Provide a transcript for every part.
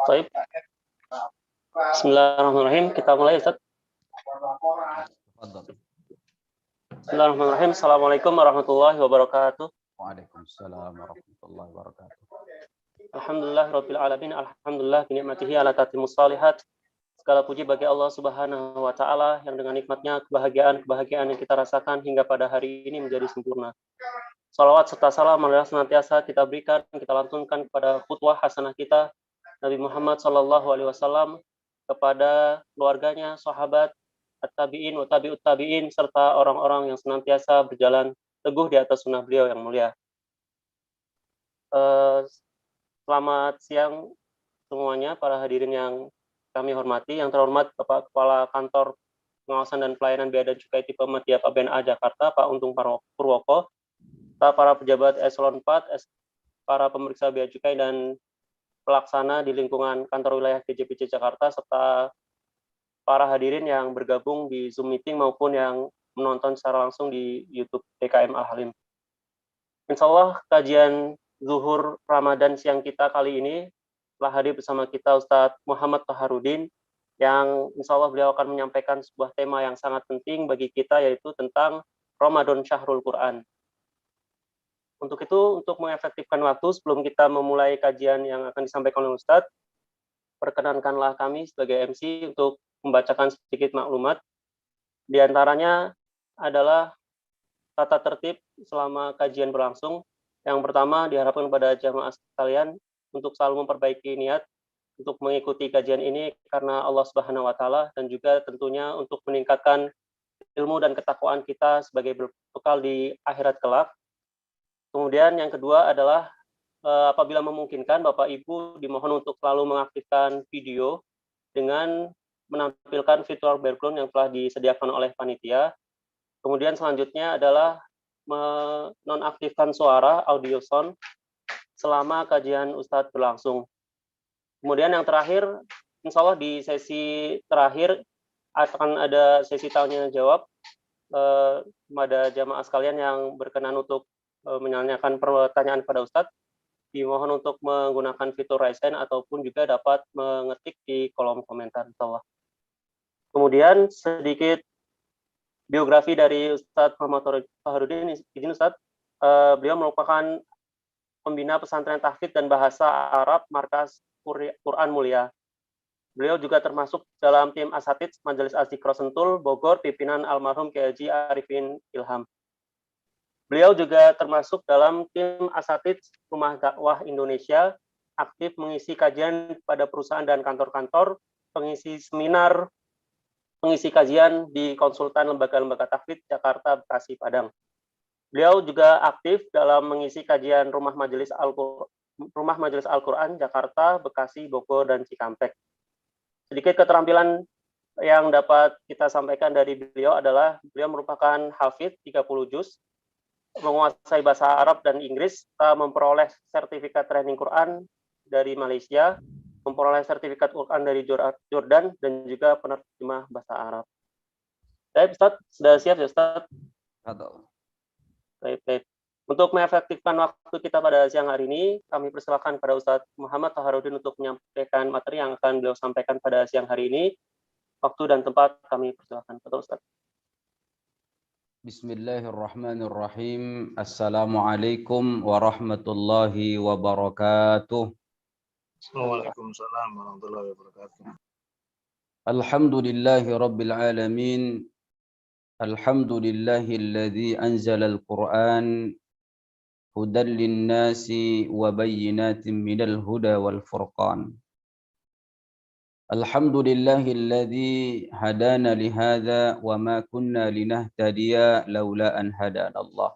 Baik. Bismillahirrahmanirrahim. Kita mulai, Ustaz. Bismillahirrahmanirrahim. Assalamualaikum warahmatullahi wabarakatuh. Waalaikumsalam warahmatullahi wabarakatuh. Alhamdulillah rabbil alamin. Alhamdulillah bi ni'matihi ala tatimmus shalihat. Segala puji bagi Allah Subhanahu wa taala yang dengan nikmatnya kebahagiaan yang kita rasakan hingga pada hari ini menjadi sempurna. Salawat serta salam adalah senantiasa kita berikan, kita lantunkan kepada qudwah hasanah kita Nabi Muhammad SAW, kepada keluarganya, sahabat, at-tabi'in, wa tabi'ut tabi'in, serta orang-orang yang senantiasa berjalan teguh di atas sunnah beliau yang mulia. Selamat siang semuanya, para hadirin yang kami hormati. Yang terhormat Bapak Kepala Kantor Pengawasan dan Pelayanan Bea dan Cukai Tipe Madya PBNA Jakarta, Pak Untung Purwoko, para pejabat eselon 4, para pemeriksa bea cukai dan pelaksana di lingkungan kantor wilayah DJPC Jakarta, serta para hadirin yang bergabung di Zoom meeting maupun yang menonton secara langsung di YouTube DKM Al-Halim. Insya Allah kajian Zuhur Ramadan siang kita kali ini telah hadir bersama kita Ustadz Muhammad Taharudin, yang insya Allah beliau akan menyampaikan sebuah tema yang sangat penting bagi kita, yaitu tentang Ramadan Syahrul Quran. Untuk itu, untuk mengefektifkan waktu sebelum kita memulai kajian yang akan disampaikan oleh Ustadz, perkenankanlah kami sebagai MC untuk membacakan sedikit maklumat. Di antaranya adalah tata tertib selama kajian berlangsung. Yang pertama, diharapkan kepada jamaah sekalian untuk selalu memperbaiki niat untuk mengikuti kajian ini karena Allah Subhanahu wa taala, dan juga tentunya untuk meningkatkan ilmu dan ketakwaan kita sebagai bekal di akhirat kelak. Kemudian yang kedua adalah apabila memungkinkan, Bapak Ibu dimohon untuk selalu mengaktifkan video dengan menampilkan fitur background yang telah disediakan oleh panitia. Kemudian selanjutnya adalah menonaktifkan suara audio sound selama kajian Ustadz berlangsung. Kemudian yang terakhir, insya Allah di sesi terakhir akan ada sesi tanya jawab kepada jamaah sekalian yang berkenan untuk menanyakan pertanyaan pada Ustadz. Dimohon untuk menggunakan fitur raise hand ataupun juga dapat mengetik di kolom komentar, insya Allah. Kemudian sedikit biografi dari Ustadz Muhammad Taharudin. Izin Ustadz, beliau merupakan pembina pesantren tahfidz dan bahasa Arab Markas Quran Mulia. Beliau juga termasuk dalam tim asatidz Majelis Azikro Sentul Bogor, pimpinan almarhum Kiai Haji Arifin Ilham. Beliau juga termasuk dalam tim asatidz Rumah Dakwah Indonesia, aktif mengisi kajian pada perusahaan dan kantor-kantor, pengisi seminar, pengisi kajian di konsultan lembaga-lembaga tahfidz Jakarta, Bekasi, Padang. Beliau juga aktif dalam mengisi kajian Rumah Majelis Al-Quran Jakarta, Bekasi, Bogor, dan Cikampek. Sedikit keterampilan yang dapat kita sampaikan dari beliau adalah beliau merupakan hafidz 30 juz, menguasai bahasa Arab dan Inggris, memperoleh sertifikat training Quran dari Malaysia, memperoleh sertifikat Quran dari Jordan, dan juga penerjemah bahasa Arab. Baik, Ustaz, sudah siap ya, Ustaz? Baik. Untuk mengefektifkan waktu kita pada siang hari ini, kami persilakan pada Ustadz Muhammad Taharudin untuk menyampaikan materi yang akan beliau sampaikan pada siang hari ini. Waktu dan tempat kami persilakan kepada Ustadz. Bismillahirrahmanirrahim. Assalamualaikum warahmatullahi wabarakatuh. Waalaikumsalam warahmatullahi wabarakatuh. Alhamdulillahi rabbil alamin. Alhamdulillahilladzi anzalal Qur'an hudan linnasi wa bayyinatin minal huda wal furqan. Alhamdulillahilladzi hadana lihadza wa ma kunna linahtadiya laula an hadanallah.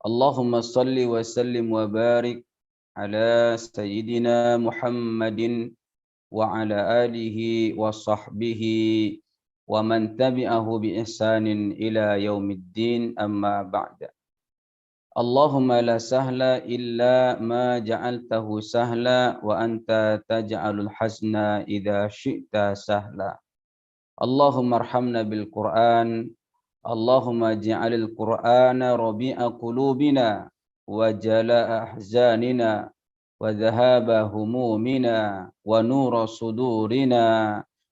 Allahumma salli wa sallim wa barik ala sayyidina Muhammadin wa ala alihi wa sahbihi ومن تبعه بإحسان إلى يوم الدين أما بعد اللهم لا سهل إلا ما جعلته سهلا وأنت تجعل الحزن إذا شئت سهلا اللهم ارحمنا بالقرآن اللهم اجعل القرآن ربيع قلوبنا وجلاء أحزاننا وذهاب همومنا ونور صدورنا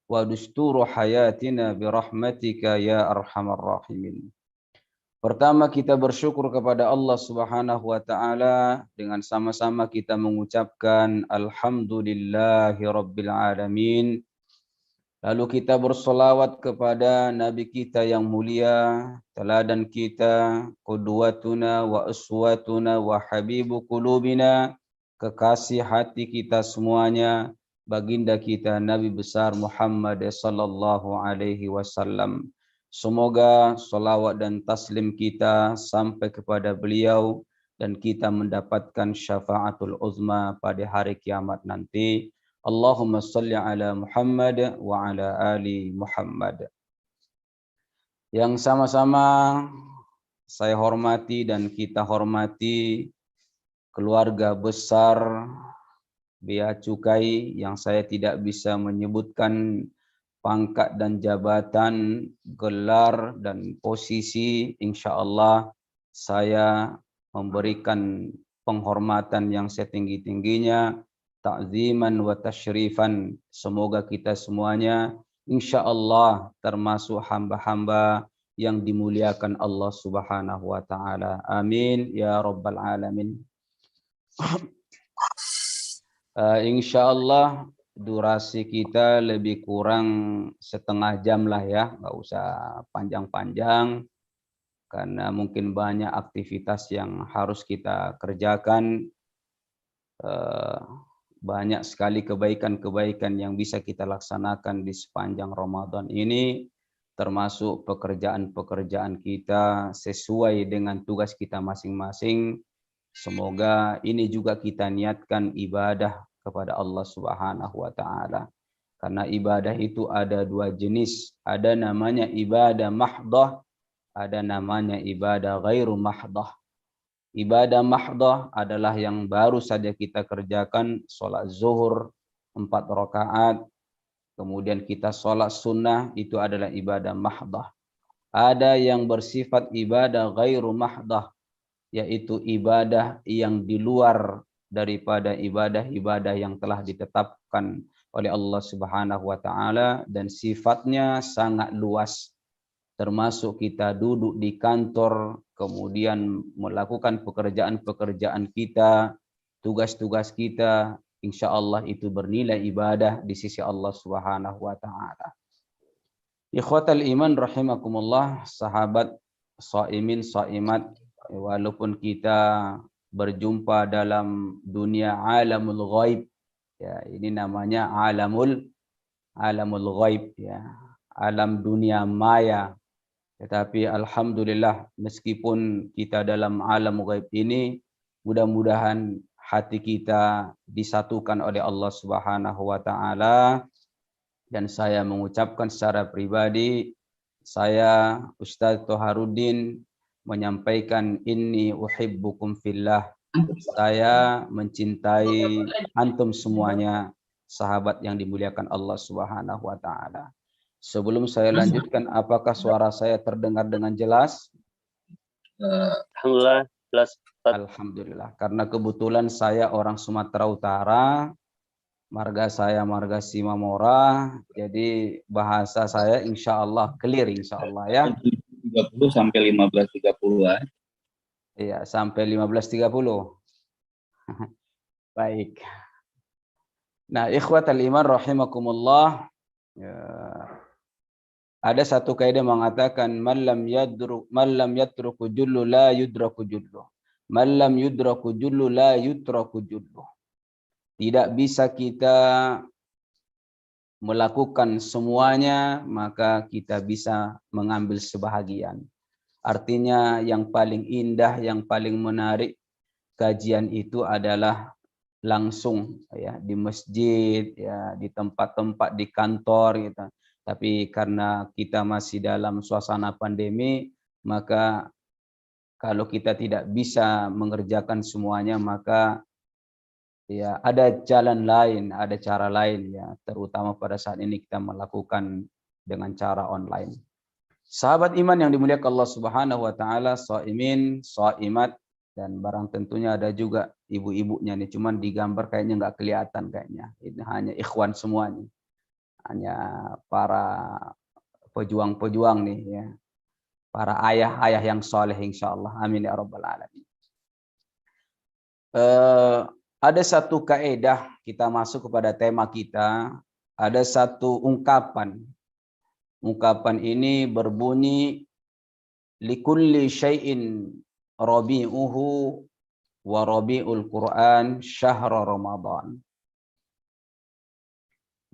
ودستور حياتنا برحمتك يا أرحم الراحمين. Pertama kita bersyukur kepada Allah Subhanahu wa taala dengan sama-sama kita mengucapkan alhamdulillahi rabbil alamin. Lalu kita bersolawat kepada Nabi kita yang mulia, teladan kita, qudwatuna wa uswatuna wa habibu qulubina, kekasih hati kita semuanya, baginda kita Nabi besar Muhammad sallallahu alaihi wasallam. Semoga solawat dan taslim kita sampai kepada beliau dan kita mendapatkan syafaatul uzma pada hari kiamat nanti. Allahumma salli ala Muhammad wa ala ali Muhammad. Yang sama-sama saya hormati dan kita hormati keluarga besar Bea Cukai yang saya tidak bisa menyebutkan pangkat dan jabatan, gelar dan posisi, insya Allah saya memberikan penghormatan yang setinggi-tingginya, ta'ziman wa tasyrifan. Semoga kita semuanya insya Allah termasuk hamba-hamba yang dimuliakan Allah Subhanahu wa taala. Amin ya rabbal alamin. Insya Allah durasi kita lebih kurang setengah jam lah ya, nggak usah panjang-panjang karena mungkin banyak aktivitas yang harus kita kerjakan, banyak sekali kebaikan-kebaikan yang bisa kita laksanakan di sepanjang Ramadan ini, termasuk pekerjaan-pekerjaan kita sesuai dengan tugas kita masing-masing. Semoga ini juga kita niatkan ibadah kepada Allah Subhanahu wa taala. Karena ibadah itu ada dua jenis, ada namanya ibadah mahdah, ada namanya ibadah ghairu mahdah. Ibadah mahdah adalah yang baru saja kita kerjakan, sholat zuhur 4 rakaat, kemudian kita sholat sunnah, itu adalah ibadah mahdah. Ada yang bersifat ibadah ghairu mahdah, yaitu ibadah yang di luar daripada ibadah-ibadah yang telah ditetapkan oleh Allah Subhanahu wa taala dan sifatnya sangat luas, termasuk kita duduk di kantor kemudian melakukan pekerjaan-pekerjaan kita, tugas-tugas kita, insya Allah itu bernilai ibadah di sisi Allah Subhanahu wa taala. Ikhwatal iman rahimakumullah, sahabat shaimin shaimat, walaupun kita berjumpa dalam dunia alamul ghaib ya, ini namanya alamul ghaib ya, alam dunia maya. Tetapi alhamdulillah meskipun kita dalam alam ghaib ini, mudah-mudahan hati kita disatukan oleh Allah Subhanahu wa taala. Dan saya mengucapkan secara pribadi, saya Ustaz Toharuddin menyampaikan inni uhibbukum fillah. Saya mencintai antum semuanya, sahabat yang dimuliakan Allah Subhanahu wa taala. Sebelum saya lanjutkan, apakah suara saya terdengar dengan jelas? Alhamdulillah jelas. Alhamdulillah. Karena kebetulan saya orang Sumatera Utara, marga saya marga Simamora, jadi bahasa saya insya Allah clear insya Allah ya. 30 sampai 15.30-an. Iya, sampai 15.30. Baik. Nah, ikhwatal iman rahimakumullah. Ya. Ada satu kaidah mengatakan man lam yatruku jullu la yudraku jullu. Man lam yudraku jullu la yutraku jullu. Tidak bisa kita melakukan semuanya, maka kita bisa mengambil sebahagian. Artinya yang paling indah, yang paling menarik kajian itu adalah langsung ya di masjid, ya di tempat-tempat, di kantor gitu. Tapi karena kita masih dalam suasana pandemi, maka kalau kita tidak bisa mengerjakan semuanya, maka ya ada jalan lain, ada cara lain ya, terutama pada saat ini kita melakukan dengan cara online. Sahabat iman yang dimuliakan Allah Subhanahu wa taala, shaimin, shaimat, dan barang tentunya ada juga ibu-ibunya nih, cuman digambar kayaknya nggak kelihatan kayaknya. Ini hanya ikhwan semuanya. Hanya para pejuang-pejuang nih ya. Para ayah-ayah yang soleh insyaallah. Amin ya rabbal alamin. Ada satu kaidah, kita masuk kepada tema kita. Ada satu ungkapan. Ungkapan ini berbunyi likulli syai'in rabi'uhu wa rabi'ul Quran syahr Ramadan.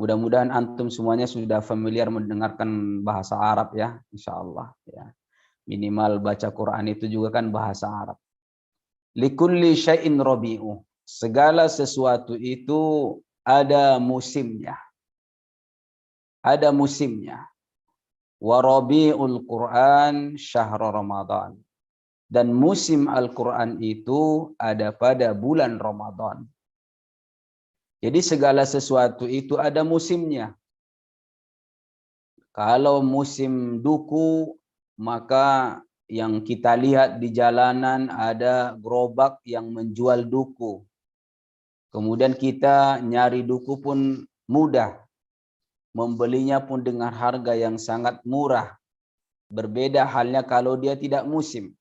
Mudah-mudahan antum semuanya sudah familiar mendengarkan bahasa Arab ya, insyaallah ya. Minimal baca Quran itu juga kan bahasa Arab. Likulli syai'in rabi'uh. Segala sesuatu itu ada musimnya. Ada musimnya. Wa rabi'ul Quran syahr Ramadan. Dan musim Al-Quran itu ada pada bulan Ramadan. Jadi segala sesuatu itu ada musimnya. Kalau musim duku, maka yang kita lihat di jalanan ada gerobak yang menjual duku. Kemudian kita nyari duku pun mudah. Membelinya pun dengan harga yang sangat murah. Berbeda halnya kalau dia tidak musim.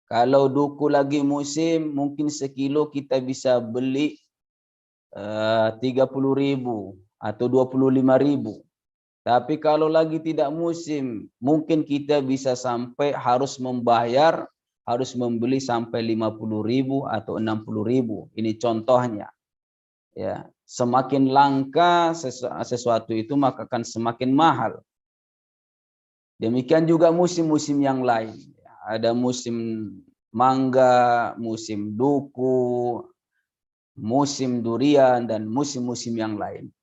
Kalau duku lagi musim, mungkin sekilo kita bisa beli 30.000 atau 25.000. Tapi kalau lagi tidak musim, mungkin kita bisa sampai harus membayar, harus membeli sampai 50.000 atau 60.000. Ini contohnya. Ya, semakin langka sesuatu itu maka akan semakin mahal. Demikian juga musim-musim yang lain. Ada musim mangga, musim duku, musim durian, dan musim-musim yang lain.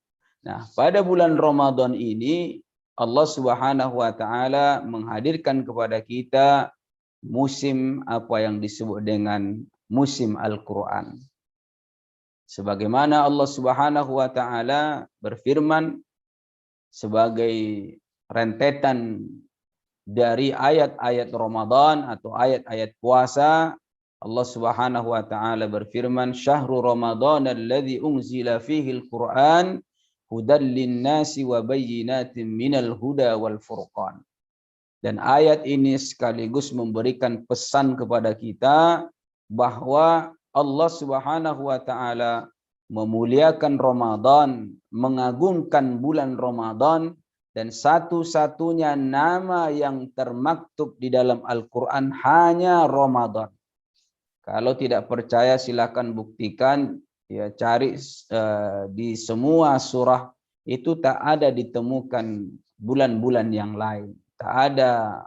Nah, pada bulan Ramadan ini Allah Subhanahu wa taala menghadirkan kepada kita musim apa yang disebut dengan musim Al-Qur'an. Sebagaimana Allah Subhanahu wa taala berfirman sebagai rentetan dari ayat-ayat Ramadan atau ayat-ayat puasa, Allah Subhanahu wa taala berfirman, "Syahrul Ramadan alladzi unzila fihi al-Qur'an hudal lin-nasi wa bayyinatin minal huda wal furqan." Dan ayat ini sekaligus memberikan pesan kepada kita bahwa Allah Subhanahu wa taala memuliakan Ramadan, mengagungkan bulan Ramadan, dan satu-satunya nama yang termaktub di dalam Al-Quran hanya Ramadan. Kalau tidak percaya silakan buktikan, ya cari di semua surah itu tak ada ditemukan bulan-bulan yang lain. Tak ada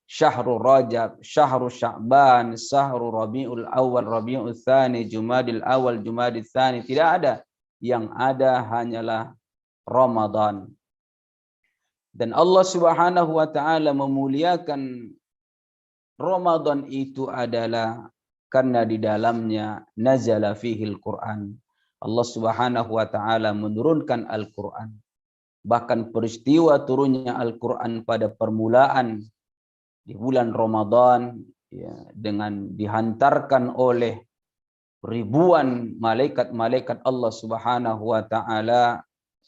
Syahrul Rajab, Syahrul Sya'ban, Syahrul Rabiul Awal, Rabiul Tsani, Jumadil Awal, Jumadil Tsani. Tidak ada. Yang ada hanyalah Ramadan. Dan Allah Subhanahu wa taala memuliakan Ramadan itu adalah karena di dalamnya nazala fihil Quran. Allah Subhanahu wa taala menurunkan Al-Quran. Bahkan peristiwa turunnya Al-Quran pada permulaan di bulan Ramadan ya, dengan dihantarkan oleh ribuan malaikat-malaikat Allah Subhanahu wa taala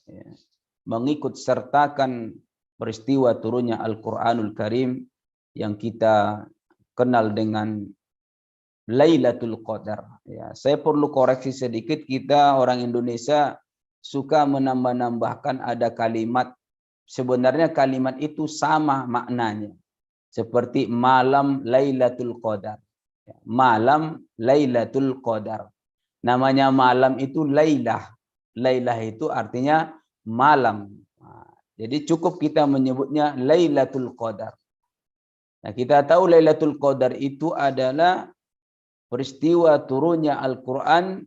ya, mengikut sertakan peristiwa turunnya Al-Quranul Karim yang kita kenal dengan Lailatul Qadar. Ya, saya perlu koreksi sedikit, kita orang Indonesia suka menambah-nambahkan ada kalimat. Sebenarnya kalimat itu sama maknanya. Seperti malam Lailatul Qadar. Malam Lailatul Qadar. Namanya malam itu Lailah. Lailah itu artinya malam. Jadi cukup kita menyebutnya Lailatul Qadar. Nah, kita tahu Lailatul Qadar itu adalah peristiwa turunnya Al-Quran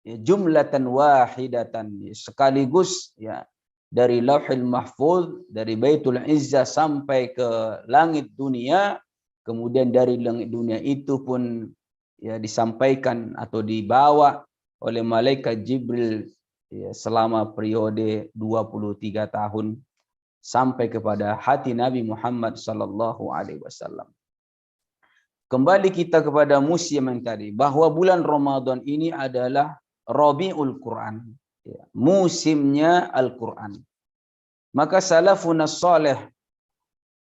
jumlatan wahidatan, sekaligus ya, dari Lauhul Mahfuz, dari Baitul Izzah sampai ke langit dunia, kemudian dari langit dunia itu pun ya disampaikan atau dibawa oleh malaikat Jibril ya, selama periode 23 tahun sampai kepada hati Nabi Muhammad sallallahu alaihi wasallam. Kembali kita kepada musim yang tadi, bahwa bulan Ramadan ini adalah Rabiul Quran, ya, musimnya Al-Quran. Maka salafun salih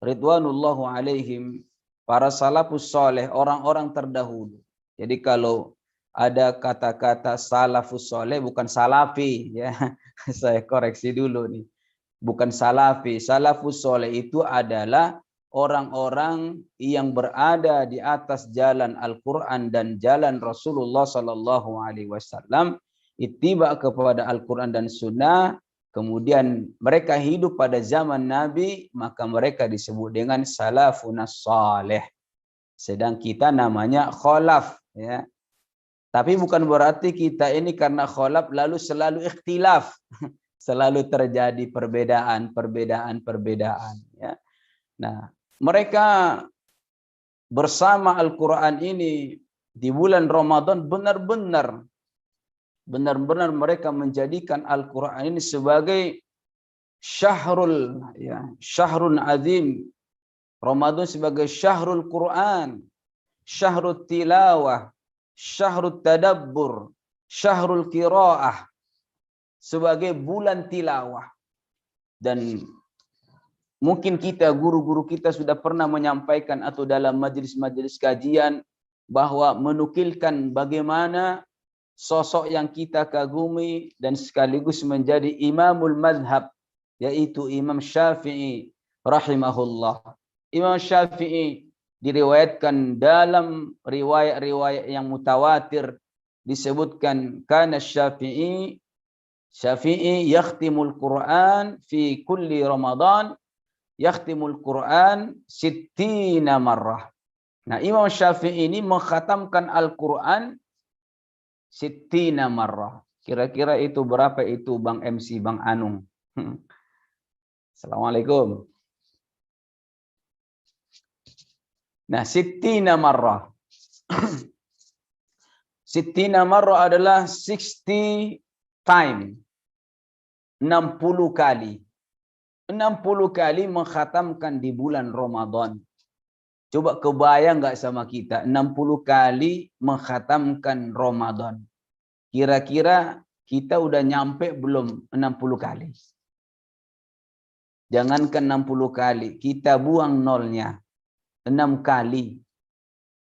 ridwanullahu alaihim, para salafus salih, orang-orang terdahulu. Jadi kalau ada kata-kata salafus salih bukan salafi ya. Saya koreksi dulu nih. Bukan salafi. Salafus salih itu adalah orang-orang yang berada di atas jalan Al-Quran dan jalan Rasulullah Sallallahu Alaihi Wasallam, ittiba kepada Al-Quran dan Sunnah, kemudian mereka hidup pada zaman Nabi, maka mereka disebut dengan salafun salih. Sedang kita namanya khalaf, ya. Tapi bukan berarti kita ini karena khalaf lalu selalu ikhtilaf, selalu terjadi perbedaan, ya. Nah, mereka bersama Al-Quran ini di bulan Ramadan benar-benar mereka menjadikan Al-Quran ini sebagai syahrul, ya, syahrun azim. Ramadan sebagai syahrul Quran, syahrul tilawah, syahrul tadabbur, syahrul qiraah, sebagai bulan tilawah. Dan mungkin kita, guru-guru kita sudah pernah menyampaikan atau dalam majelis-majelis kajian bahwa menukilkan bagaimana sosok yang kita kagumi dan sekaligus menjadi imamul madhab, yaitu Imam Syafi'i rahimahullah. Imam Syafi'i diriwayatkan dalam riwayat-riwayat yang mutawatir, disebutkan kana Syafi'i yakhtimul Quran fi kulli Ramadan, yakhtimul Quran 60 marrah. Nah, Imam Syafi'i ini mengkhatamkan Al-Quran 60 marrah. Kira-kira itu berapa itu Bang MC, Bang Anung? Assalamualaikum. Nah, 60 marrah. 60 marrah adalah 60 time. 60 kali. 60 kali mengkhatamkan di bulan Ramadan. Coba kebayang nggak sama kita 60 kali mengkhatamkan Ramadan. Kira-kira kita udah nyampe belum 60 kali? Jangankan 60 kali, kita buang nolnya. 6 kali.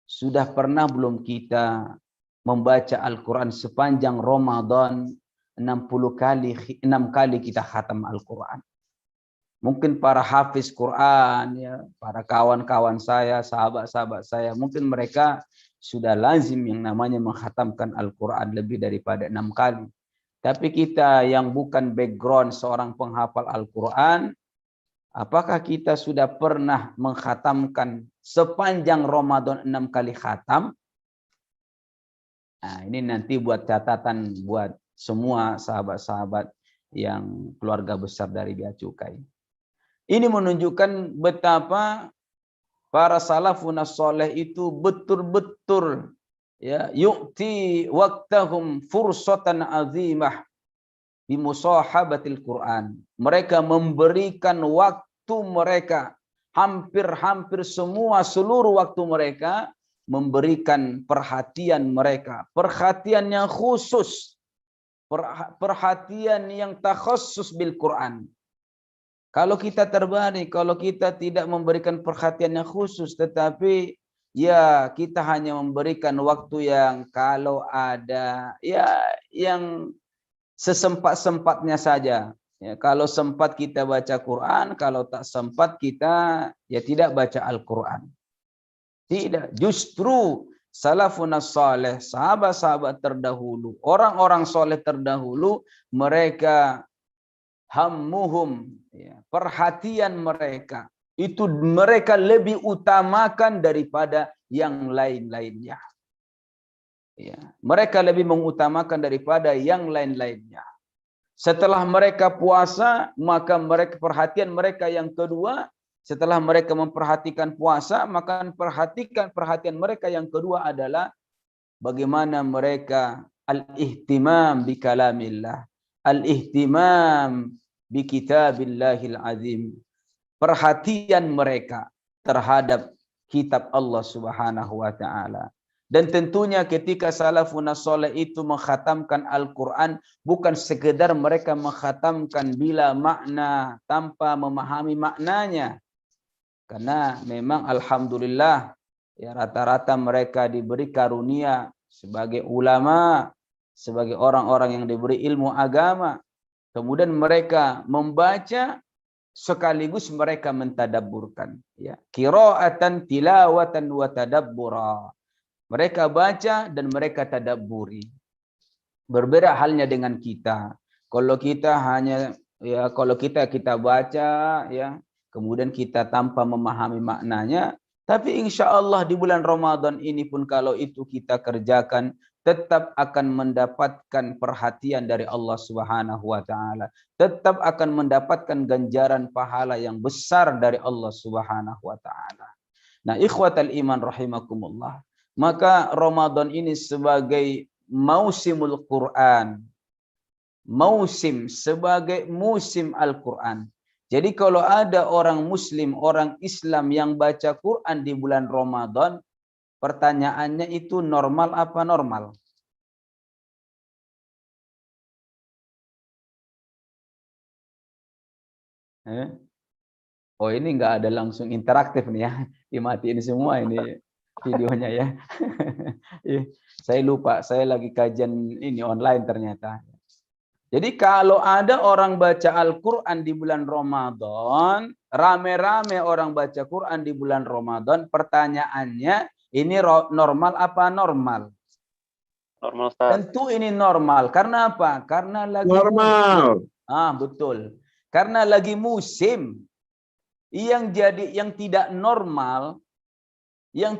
Sudah pernah belum kita membaca Al-Quran sepanjang Ramadan 60 kali, 6 kali kita khatam Al-Quran? Mungkin para hafiz Quran, ya, para kawan-kawan saya, sahabat-sahabat saya, mungkin mereka sudah lazim yang namanya menghatamkan Al-Quran lebih daripada 6 kali. Tapi kita yang bukan background seorang penghafal Al-Quran, apakah kita sudah pernah menghatamkan sepanjang Ramadan 6 kali khatam? Nah, ini nanti buat catatan buat semua sahabat-sahabat yang keluarga besar dari Bea Cukai. Ini menunjukkan betapa para salafun salih itu betul-betul ya yu'ti waqtahum fursatan azimah bi musahabatil Quran. Mereka memberikan waktu mereka, hampir semua seluruh waktu mereka memberikan perhatian mereka, perhatian yang khusus, perhatian yang takhassus bil Quran. Kalau kita terbalik, kalau kita tidak memberikan perhatian yang khusus, tetapi ya kita hanya memberikan waktu yang kalau ada ya yang sesempat-sempatnya saja. Ya, kalau sempat kita baca Quran, kalau tak sempat kita ya tidak baca Al-Quran. Tidak, justru salafun salih, sahabat-sahabat terdahulu, orang-orang soleh terdahulu, mereka hammuhum, ya, perhatian mereka itu mereka lebih utamakan daripada yang lain-lainnya. Ya, mereka lebih mengutamakan daripada yang lain-lainnya. Setelah mereka puasa, maka perhatian mereka yang kedua, setelah mereka memperhatikan puasa, maka perhatian mereka yang kedua adalah bagaimana mereka al-ihtimam bi kalamillah, al-ihtimam bi kitabillahil azim. Perhatian mereka terhadap kitab Allah Subhanahu wa taala. Dan tentunya ketika salafun saleh itu mengkhatamkan Al-Quran, bukan sekedar mereka mengkhatamkan bila makna tanpa memahami maknanya. Karena memang alhamdulillah ya rata-rata mereka diberi karunia sebagai ulama, sebagai orang-orang yang diberi ilmu agama. Kemudian mereka membaca sekaligus mereka mentadabburkan, ya. Qiraatan tilawatan wa tadabbura. Mereka baca dan mereka tadabburi. Berbeda halnya dengan kita. Kalau kita hanya kalau kita baca ya, kemudian kita tanpa memahami maknanya, tapi insya Allah di bulan Ramadan ini pun kalau itu kita kerjakan, tetap akan mendapatkan perhatian dari Allah Subhanahu wa taala. Tetap akan mendapatkan ganjaran pahala yang besar dari Allah Subhanahu wa taala. Nah, ikhwatal iman rahimakumullah. Maka Ramadan ini sebagai mausimul Quran. Sebagai musim Al-Quran. Jadi kalau ada orang muslim, orang Islam yang baca Quran di bulan Ramadan, pertanyaannya itu normal apa normal? Oh, ini nggak ada langsung interaktif nih ya. Dimatiin semua ini videonya ya. Saya lupa, saya lagi kajian ini online ternyata. Jadi kalau ada orang baca Al-Quran di bulan Ramadan, rame-rame orang baca Quran di bulan Ramadan, pertanyaannya ini normal apa normal? Normal, Ustaz. Tentu ini normal. Karena apa? Karena lagi Normal. musim. Betul. Karena lagi musim. Yang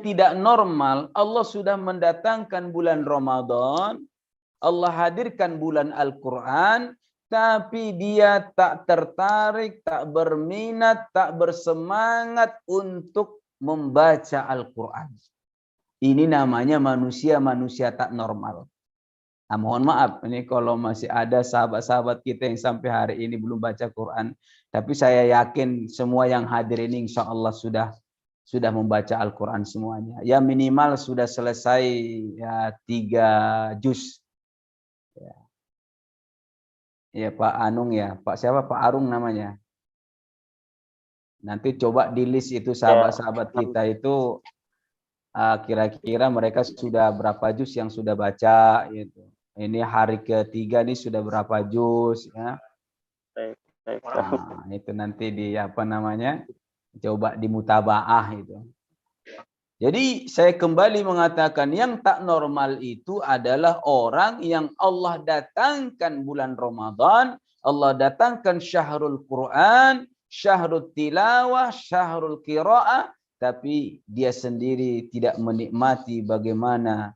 tidak normal, Allah sudah mendatangkan bulan Ramadan, Allah hadirkan bulan Al-Quran, tapi dia tak tertarik, tak berminat, tak bersemangat untuk membaca Al-Quran. Ini namanya manusia tak normal. Nah, mohon maaf, ini kalau masih ada sahabat-sahabat kita yang sampai hari ini belum baca Quran, tapi saya yakin semua yang hadir ini insya Allah sudah membaca Al-Quran semuanya. Ya minimal sudah selesai ya 3 juz. Ya Pak Anung ya, Pak siapa? Pak Arung namanya. Nanti coba di list itu sahabat-sahabat kita itu kira-kira mereka sudah berapa juz yang sudah baca gitu. Ini hari ketiga nih sudah berapa juz ya. Nah, itu nanti di apa namanya? Coba dimutabaah itu. Jadi saya kembali mengatakan yang tak normal itu adalah orang yang Allah datangkan bulan Ramadan, Allah datangkan syahrul Quran, syahrul tilawah, syahrul qiraah, tapi dia sendiri tidak menikmati bagaimana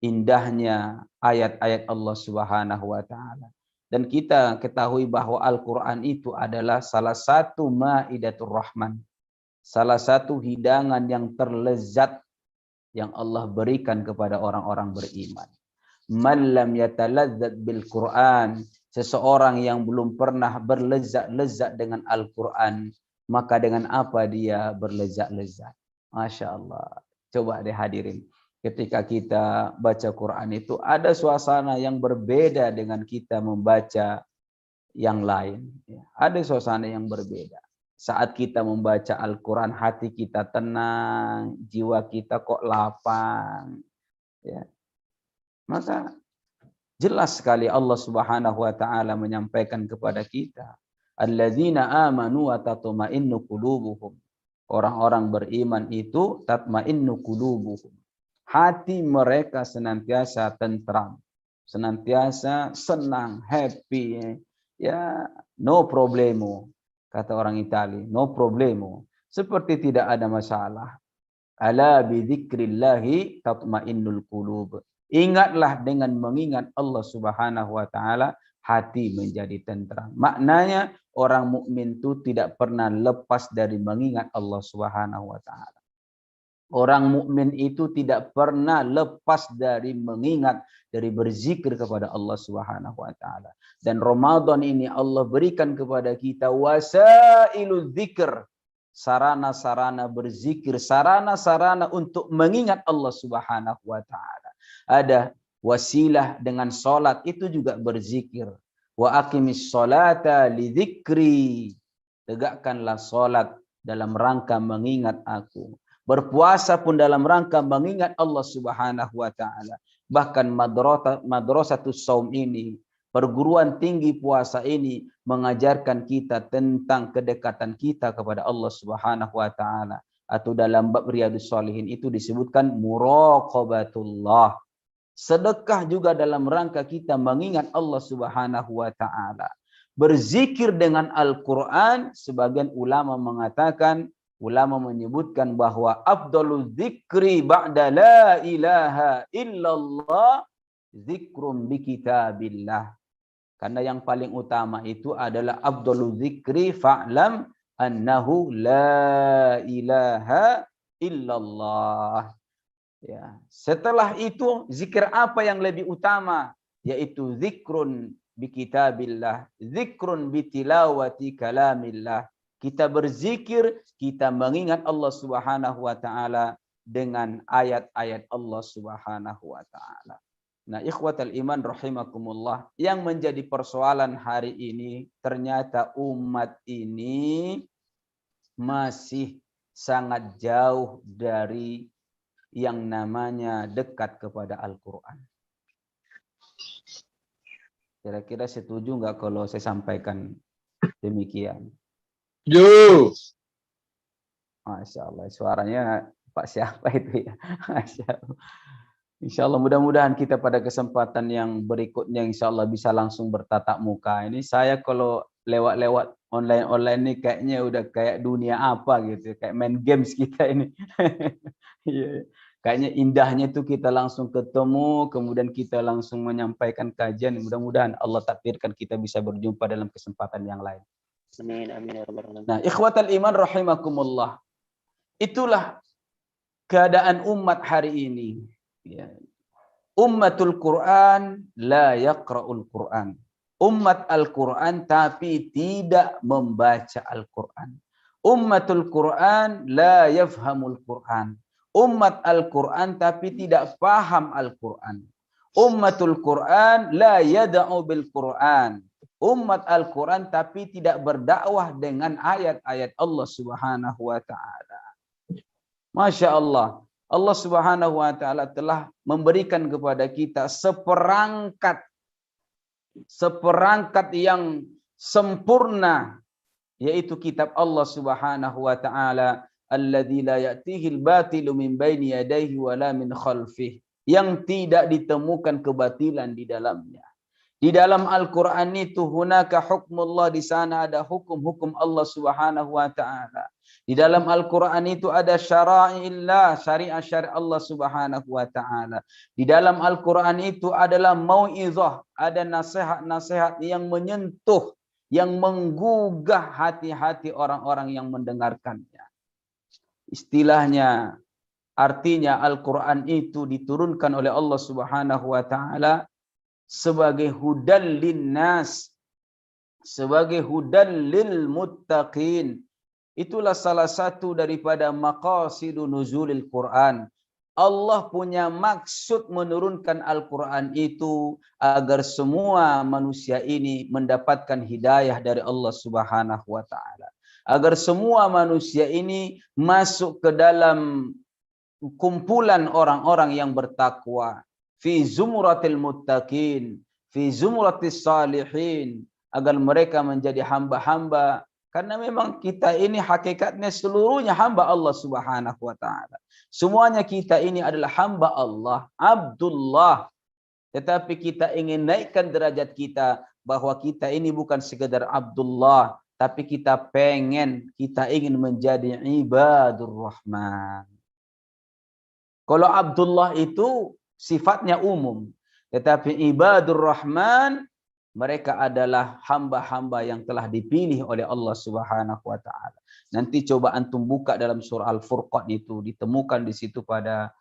indahnya ayat-ayat Allah Subhanahu wa taala. Dan kita ketahui bahwa Al-Qur'an itu adalah salah satu maidatur rahman. Salah satu hidangan yang terlezat yang Allah berikan kepada orang-orang beriman. Man lam yataladzat bil Qur'an, seseorang yang belum pernah berlezat-lezat dengan Al-Qur'an, maka dengan apa dia berlezat-lezat? Masya Allah. Coba deh hadirin. Ketika kita baca Quran itu ada suasana yang berbeda dengan kita membaca yang lain. Ada suasana yang berbeda. Saat kita membaca Al-Quran, hati kita tenang, jiwa kita kok lapang. Ya. Maka jelas sekali Allah Subhanahu wa taala menyampaikan kepada kita, alladzina amanu wa tatma'innu qulubuhum. Orang-orang beriman itu tatma'innu qulubuhum. Hati mereka senantiasa tentram, senantiasa senang, happy. Ya, no problemo. Kata orang Itali, no problemo. Seperti tidak ada masalah. Ala bidzikrillahi tatmainnul qulub. Ingatlah dengan mengingat Allah Subhanahu wa taala, hati menjadi tentram. Maknanya orang mukmin itu tidak pernah lepas dari mengingat Allah Subhanahu wa taala. Orang mukmin itu tidak pernah lepas dari mengingat, dari berzikir kepada Allah Subhanahu wa taala. Dan Ramadan ini Allah berikan kepada kita wasailul dzikr, sarana-sarana berzikir, sarana-sarana untuk mengingat Allah Subhanahu wa taala. Ada wasilah dengan salat, itu juga berzikir. Wa aqimis sholata lidzikri, tegakkanlah salat dalam rangka mengingat aku. Berpuasa pun dalam rangka mengingat Allah Subhanahu wa taala. Bahkan madrasatus shaum ini, perguruan tinggi puasa ini mengajarkan kita tentang kedekatan kita kepada Allah Subhanahu wa taala. Atau dalam bab Riyadhus Shalihin itu disebutkan muraqabatullah. Sedekah juga dalam rangka kita mengingat Allah Subhanahu wa taala. Berzikir dengan Al-Qur'an, sebagian ulama mengatakan, ulama menyebutkan bahwa afdalul dzikri ba'da la ilaha illallah zikrun bi kitabillah. Karena yang paling utama itu adalah afdalul dzikri fa'lam annahu la ilaha illallah. Ya, setelah itu zikir apa yang lebih utama? Yaitu zikrun bi kitabillah, zikrun bi tilawati kalamillah. Kita berzikir, kita mengingat Allah Subhanahu wa taala dengan ayat-ayat Allah Subhanahu wa taala. Nah, ikhwatal iman rahimakumullah, yang menjadi persoalan hari ini ternyata umat ini masih sangat jauh dari yang namanya dekat kepada Al-Qur'an. Kira-kira setuju nggak kalau saya sampaikan demikian? Yo. Masya Allah, suaranya Pak siapa itu ya? Masya Allah. Insya Allah mudah-mudahan kita pada kesempatan yang berikutnya insya Allah bisa langsung bertatap muka. Ini saya kalau lewat-lewat online ini kayaknya udah kayak dunia apa gitu, kayak main games kita ini. Kayaknya indahnya tuh kita langsung ketemu, kemudian kita langsung menyampaikan kajian. Mudah-mudahan Allah takdirkan kita bisa berjumpa dalam kesempatan yang lain. Amin, amin ya rabbal alamin. Nah, ikhwatal iman rahimakumullah. Itulah keadaan umat hari ini. Ya. Ummatul Quran la yaqra'ul Quran. Umat Al-Quran tapi tidak membaca Al-Quran. Ummatul Quran la yafhamul Quran. Umat Al-Quran tapi tidak paham Al-Quran. Ummatul Quran la yada'u bil Quran. Umat Al-Quran tapi tidak berdakwah dengan ayat-ayat Allah Subhanahu wa taala. Masya Allah. Allah Subhanahu wa taala telah memberikan kepada kita seperangkat yang sempurna, yaitu kitab Allah Subhanahu wa taala, alladzi la ya'tihi al-batilu min baini yadayhi wa la min khalfihi, yang tidak ditemukan kebatilan di dalamnya. Di dalam Al-Quran itu hunaka hukmullah, di sana ada hukum-hukum Allah Subhanahu wa taala. Di dalam Al-Quran itu ada syara'illah, syariat-syariat Allah Subhanahu wa taala. Di dalam Al-Quran itu adalah mau'izah, ada nasihat-nasihat yang menyentuh, yang menggugah hati-hati orang-orang yang mendengarkannya. Istilahnya, artinya Al-Quran itu diturunkan oleh Allah Subhanahu wa taala sebagai hudal linnas, sebagai hudal lil muttaqin. Itulah salah satu daripada maqasidu nuzulil Quran. Allah punya maksud menurunkan Al-Quran itu agar semua manusia ini mendapatkan hidayah dari Allah Subhanahu wa taala. Agar semua manusia ini masuk ke dalam kumpulan orang-orang yang bertakwa. Fi zumratil muttaqin, fi zumratis salihin, agar mereka menjadi hamba-hamba, karena memang kita ini hakikatnya seluruhnya hamba Allah Subhanahu wa taala. Semuanya kita ini adalah hamba Allah, Abdullah. Tetapi kita ingin naikkan derajat kita bahwa kita ini bukan sekedar Abdullah, tapi kita ingin menjadi ibadur rahman. Kalau Abdullah itu sifatnya umum, tetapi ibadur rahman Mereka adalah hamba-hamba yang telah dipilih oleh Allah Subhanahu wa taala. Nanti coba antum buka dalam surah Al-Furqan itu, ditemukan di situ pada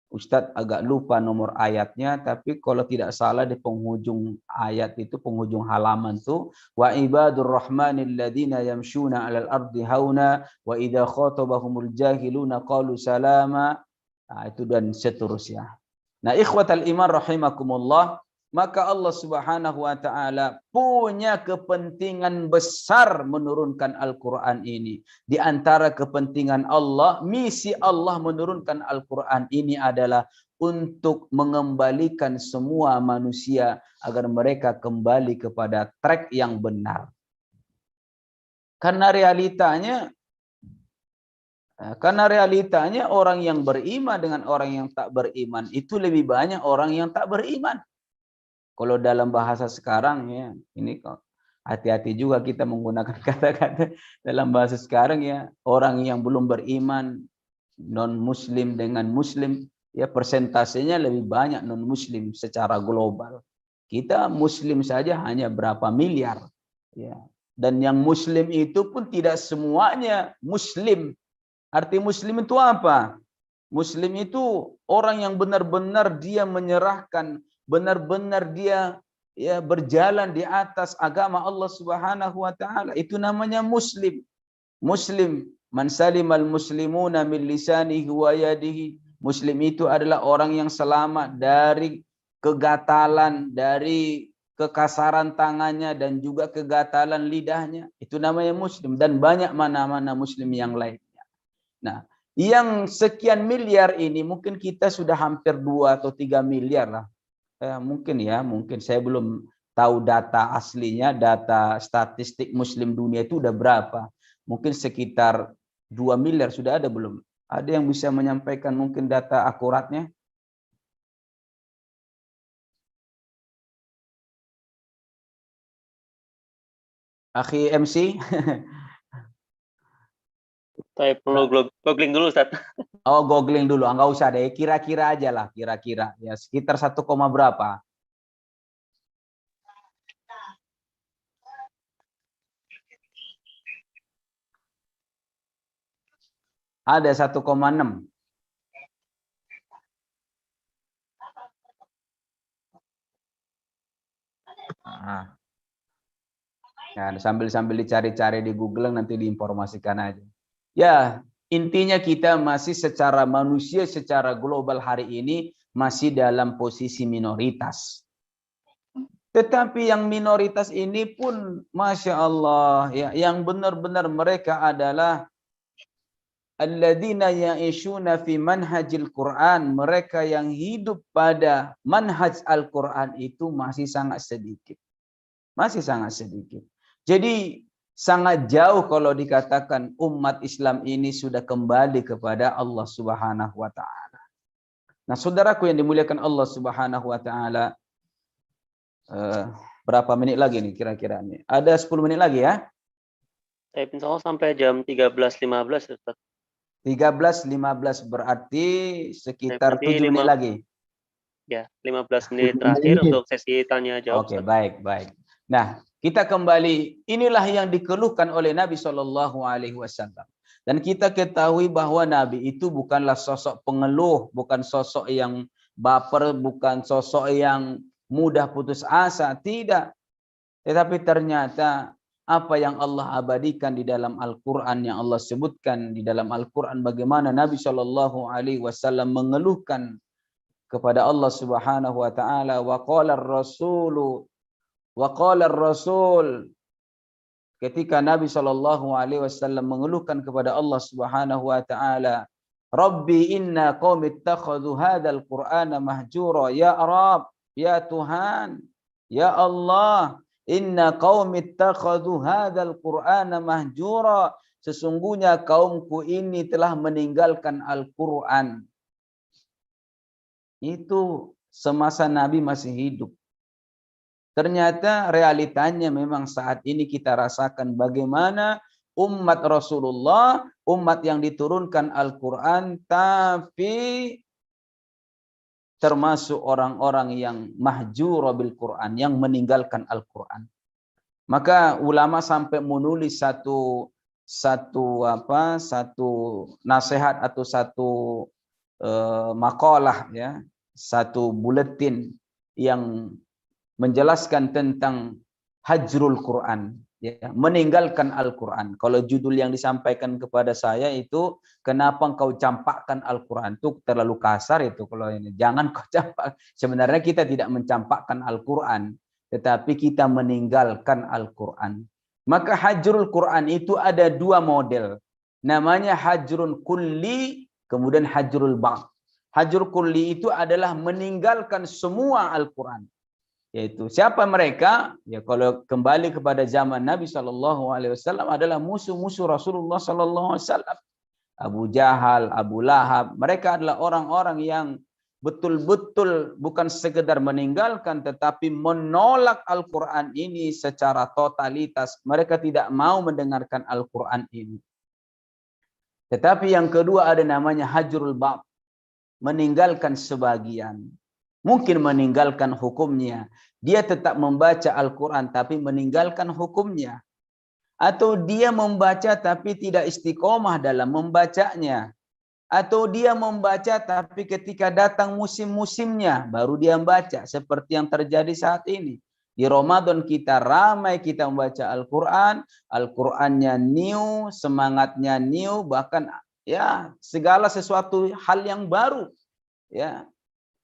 Ustadz agak lupa nomor ayatnya, tapi kalau tidak salah di penghujung ayat itu, penghujung halaman tuh, wa ibadur rahmanil ladzina yamshuna 'alal ardi hauna wa idza khatabahumul jahiluna qalu salama. Nah, itu dan seterusnya. Nah, ikhwatal iman rahimakumullah, maka Allah Subhanahu wa taala punya kepentingan besar menurunkan Al-Qur'an ini. Di antara kepentingan Allah, misi Allah menurunkan Al-Qur'an ini adalah untuk mengembalikan semua manusia agar mereka kembali kepada track yang benar. Karena realitanya orang yang beriman dengan orang yang tak beriman itu lebih banyak orang yang tak beriman. Kalau dalam bahasa sekarang ya, ini kok hati-hati juga kita menggunakan kata-kata dalam bahasa sekarang ya, orang yang belum beriman, non-muslim dengan muslim, ya persentasenya lebih banyak non-muslim secara global. Kita muslim saja hanya berapa miliar. Ya. Dan yang muslim itu pun tidak semuanya muslim. Arti muslim itu apa? Muslim itu orang yang benar-benar dia menyerahkan, benar-benar dia ya berjalan di atas agama Allah Subhanahu wa taala. Itu namanya muslim. Muslim man salimal muslimuna min lisanihi wa yadihi. Muslim itu adalah orang yang selamat dari kegatalan, dari kekasaran tangannya dan juga kegatalan lidahnya. Itu namanya muslim, dan banyak mana-mana muslim yang lainnya. Nah, yang sekian miliar ini mungkin kita sudah hampir 2 atau 3 miliar lah. Mungkin saya belum tahu data aslinya, data statistik muslim dunia itu udah berapa. Mungkin sekitar 2 miliar sudah ada belum? Ada yang bisa menyampaikan mungkin data akuratnya? Akhi MC? Saya perlu googling dulu, Ustaz. Oh, googling dulu, enggak usah deh, kira-kira aja lah, kira-kira. Ya, sekitar 1, berapa? Ada 1,6. Nah, sambil dicari-cari di Google nanti diinformasikan aja. Ya, intinya kita masih secara manusia, secara global hari ini masih dalam posisi minoritas. Tetapi yang minoritas ini pun, Masya Allah, ya, yang benar-benar mereka adalah alladzina ya'ishuna fi manhajil Quran. Mereka yang hidup pada manhaj Al-Quran itu masih sangat sedikit. Masih sangat sedikit. Jadi sangat jauh kalau dikatakan umat Islam ini sudah kembali kepada Allah Subhanahu wa taala. Nah, saudaraku yang dimuliakan Allah Subhanahu wa taala, berapa menit lagi nih kira-kira nih? Ada 10 menit lagi ya? Saya insya Allah sampai jam 13.15, Ustaz. 13.15 berarti sekitar 7 menit lagi. Ya, 15 menit terakhir untuk sesi tanya jawab. Oke, baik. Nah, kita kembali, inilah yang dikeluhkan oleh Nabi SAW. Dan kita ketahui bahwa Nabi itu bukanlah sosok pengeluh, bukan sosok yang baper, bukan sosok yang mudah putus asa, tidak. Tetapi ternyata apa yang Allah abadikan di dalam Al-Quran, yang Allah sebutkan di dalam Al-Quran, bagaimana Nabi SAW mengeluhkan kepada Allah Subhanahu wa taala, wa qala ar-rasul, ketika Nabi SAW mengeluhkan kepada Allah Subhanahu wa taala, Rabbi inna qaumi ittakhadhu hadzal qur'ana mahjura. Ya Rabb, ya Tuhan, ya Allah, inna qaumi ittakhadhu hadzal qur'ana mahjura. Sesungguhnya kaumku ini telah meninggalkan Al-Qur'an. Itu semasa Nabi masih hidup. Ternyata realitanya memang saat ini kita rasakan bagaimana umat Rasulullah, umat yang diturunkan Al-Quran, tapi termasuk orang-orang yang mahjur bil Quran, yang meninggalkan Al-Quran. Maka ulama sampai menulis satu nasihat atau satu makalah, ya, satu buletin yang menjelaskan tentang hajrul Quran, ya, meninggalkan Al-Quran. Kalau judul yang disampaikan kepada saya itu, kenapa engkau campakkan Al-Quran, itu terlalu kasar itu. Kalau ini jangan kau campak. Sebenarnya kita tidak mencampakkan Al-Quran, tetapi kita meninggalkan Al-Quran. Maka hajrul Quran itu ada dua model. Namanya hajrun kulli, kemudian hajrul ba'd. Hajrul kulli itu adalah meninggalkan semua Al-Quran. Yaitu siapa mereka? Ya, kalau kembali kepada zaman Nabi SAW adalah musuh-musuh Rasulullah SAW. Abu Jahal, Abu Lahab, mereka adalah orang-orang yang betul-betul bukan sekedar meninggalkan, tetapi menolak Al-Quran ini secara totalitas. Mereka tidak mau mendengarkan Al-Quran ini. Tetapi yang kedua ada namanya hajrul ba'd, meninggalkan sebagian. Mungkin meninggalkan hukumnya. Dia tetap membaca Al-Quran tapi meninggalkan hukumnya. Atau dia membaca tapi tidak istiqomah dalam membacanya. Atau dia membaca tapi ketika datang musim-musimnya baru dia membaca, seperti yang terjadi saat ini. Di Ramadan kita ramai kita membaca Al-Quran, Al-Qurannya new, semangatnya new, bahkan ya segala sesuatu hal yang baru, ya,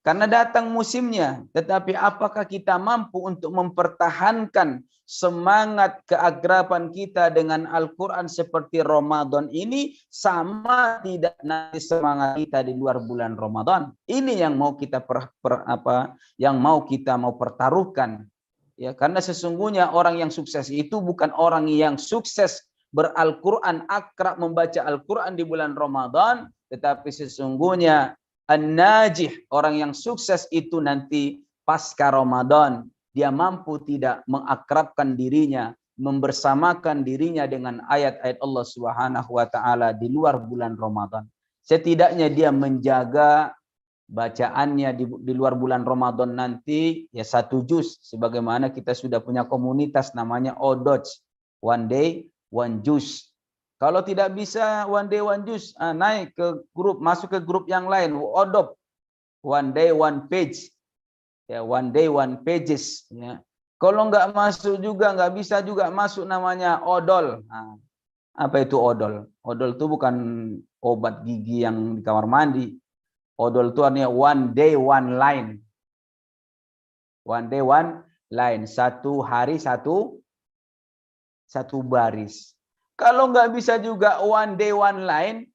karena datang musimnya. Tetapi apakah kita mampu untuk mempertahankan semangat keakraban kita dengan Al-Quran seperti Ramadan ini, sama tidak nanti semangat kita di luar bulan Ramadan? Ini yang mau kita mau pertaruhkan. Ya, karena sesungguhnya orang yang sukses itu bukan orang yang sukses beral-Quran, akrab membaca Al-Quran di bulan Ramadan, tetapi sesungguhnya an-najih, orang yang sukses itu nanti pasca Ramadan, dia mampu tidak mengakrabkan dirinya, membersamakan dirinya dengan ayat-ayat Allah Subhanahu wa taala di luar bulan Ramadan. Setidaknya dia menjaga bacaannya di luar bulan Ramadan nanti ya 1 juz, sebagaimana kita sudah punya komunitas namanya Odoj, one day one juz. Kalau tidak bisa one day one juz, naik ke grup, masuk ke grup yang lain, Odob, one day one page, ya, one day one pages, ya. Kalau nggak masuk juga, nggak bisa juga masuk, namanya odol. Nah, apa itu odol? Odol itu bukan obat gigi yang di kamar mandi. Odol itu artinya one day one line, one day one line, satu hari satu baris. Kalau nggak bisa juga one day one line,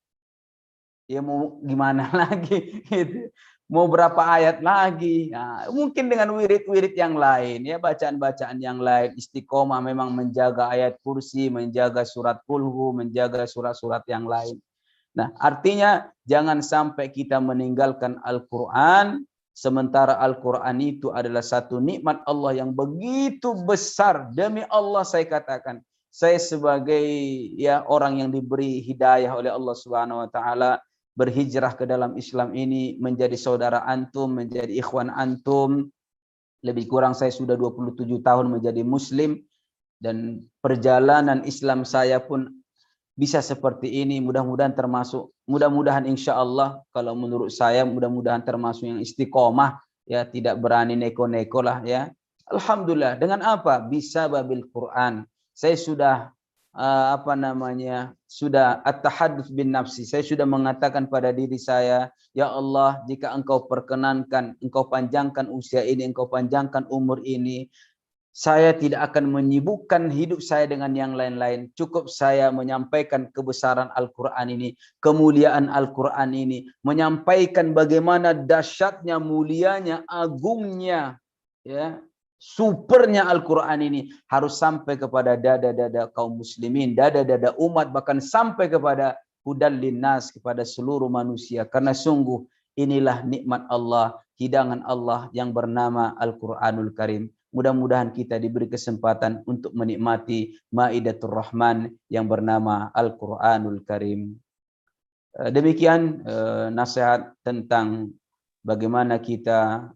ya mau gimana lagi? Gitu. Mau berapa ayat lagi? Nah, mungkin dengan wirid-wirid yang lain, ya, bacaan-bacaan yang lain. Istiqomah memang menjaga ayat kursi, menjaga surat kulhu, menjaga surat-surat yang lain. Nah, artinya jangan sampai kita meninggalkan Al-Quran, sementara Al-Quran itu adalah satu nikmat Allah yang begitu besar. Demi Allah saya katakan, saya sebagai ya orang yang diberi hidayah oleh Allah Subhanahu wa taala, berhijrah ke dalam Islam ini, menjadi saudara antum, menjadi ikhwan antum. Lebih kurang saya sudah 27 tahun menjadi muslim, dan perjalanan Islam saya pun bisa seperti ini. Mudah-mudahan insya Allah, kalau menurut saya mudah-mudahan termasuk yang istiqomah, ya, tidak berani neko-neko lah, ya. Alhamdulillah. Dengan apa? Bisa babil Quran. Saya sudah sudah at-tahadduts bin nafsi. Saya sudah mengatakan pada diri saya, ya Allah, jika engkau perkenankan, engkau panjangkan usia ini, engkau panjangkan umur ini, saya tidak akan menyibukkan hidup saya dengan yang lain-lain. Cukup saya menyampaikan kebesaran Al-Quran ini, kemuliaan Al-Quran ini, menyampaikan bagaimana dahsyatnya, mulianya, agungnya, ya, supernya Al-Quran ini, harus sampai kepada dada-dada kaum muslimin, dada-dada umat, bahkan sampai kepada hudal linnas, kepada seluruh manusia. Karena sungguh inilah nikmat Allah, hidangan Allah yang bernama Al-Quranul Karim. Mudah-mudahan kita diberi kesempatan untuk menikmati Maidatur Rahman yang bernama Al-Quranul Karim. Demikian nasihat tentang bagaimana kita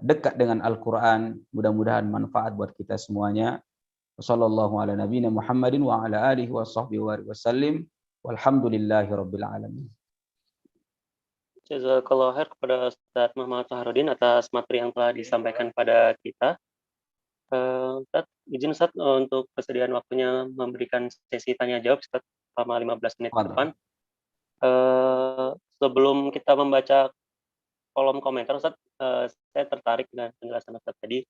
dekat dengan Al-Quran. Mudah-mudahan manfaat buat kita semuanya. Wassallallahu ala nabiyina Muhammadin wa ala alihi wa sahbihi wa sallim. Walhamdulillahi rabbil alamin. Jazakallah khair kepada Ustaz Muhammad Fahrudin atas materi yang telah disampaikan pada kita. Ustaz, izin Ustaz untuk kesediaan waktunya memberikan sesi tanya jawab Ustaz selama 15 menit ke depan. Sebelum kita membaca kolom komentar Ustaz, saya tertarik dengan penjelasan Ustaz tadi.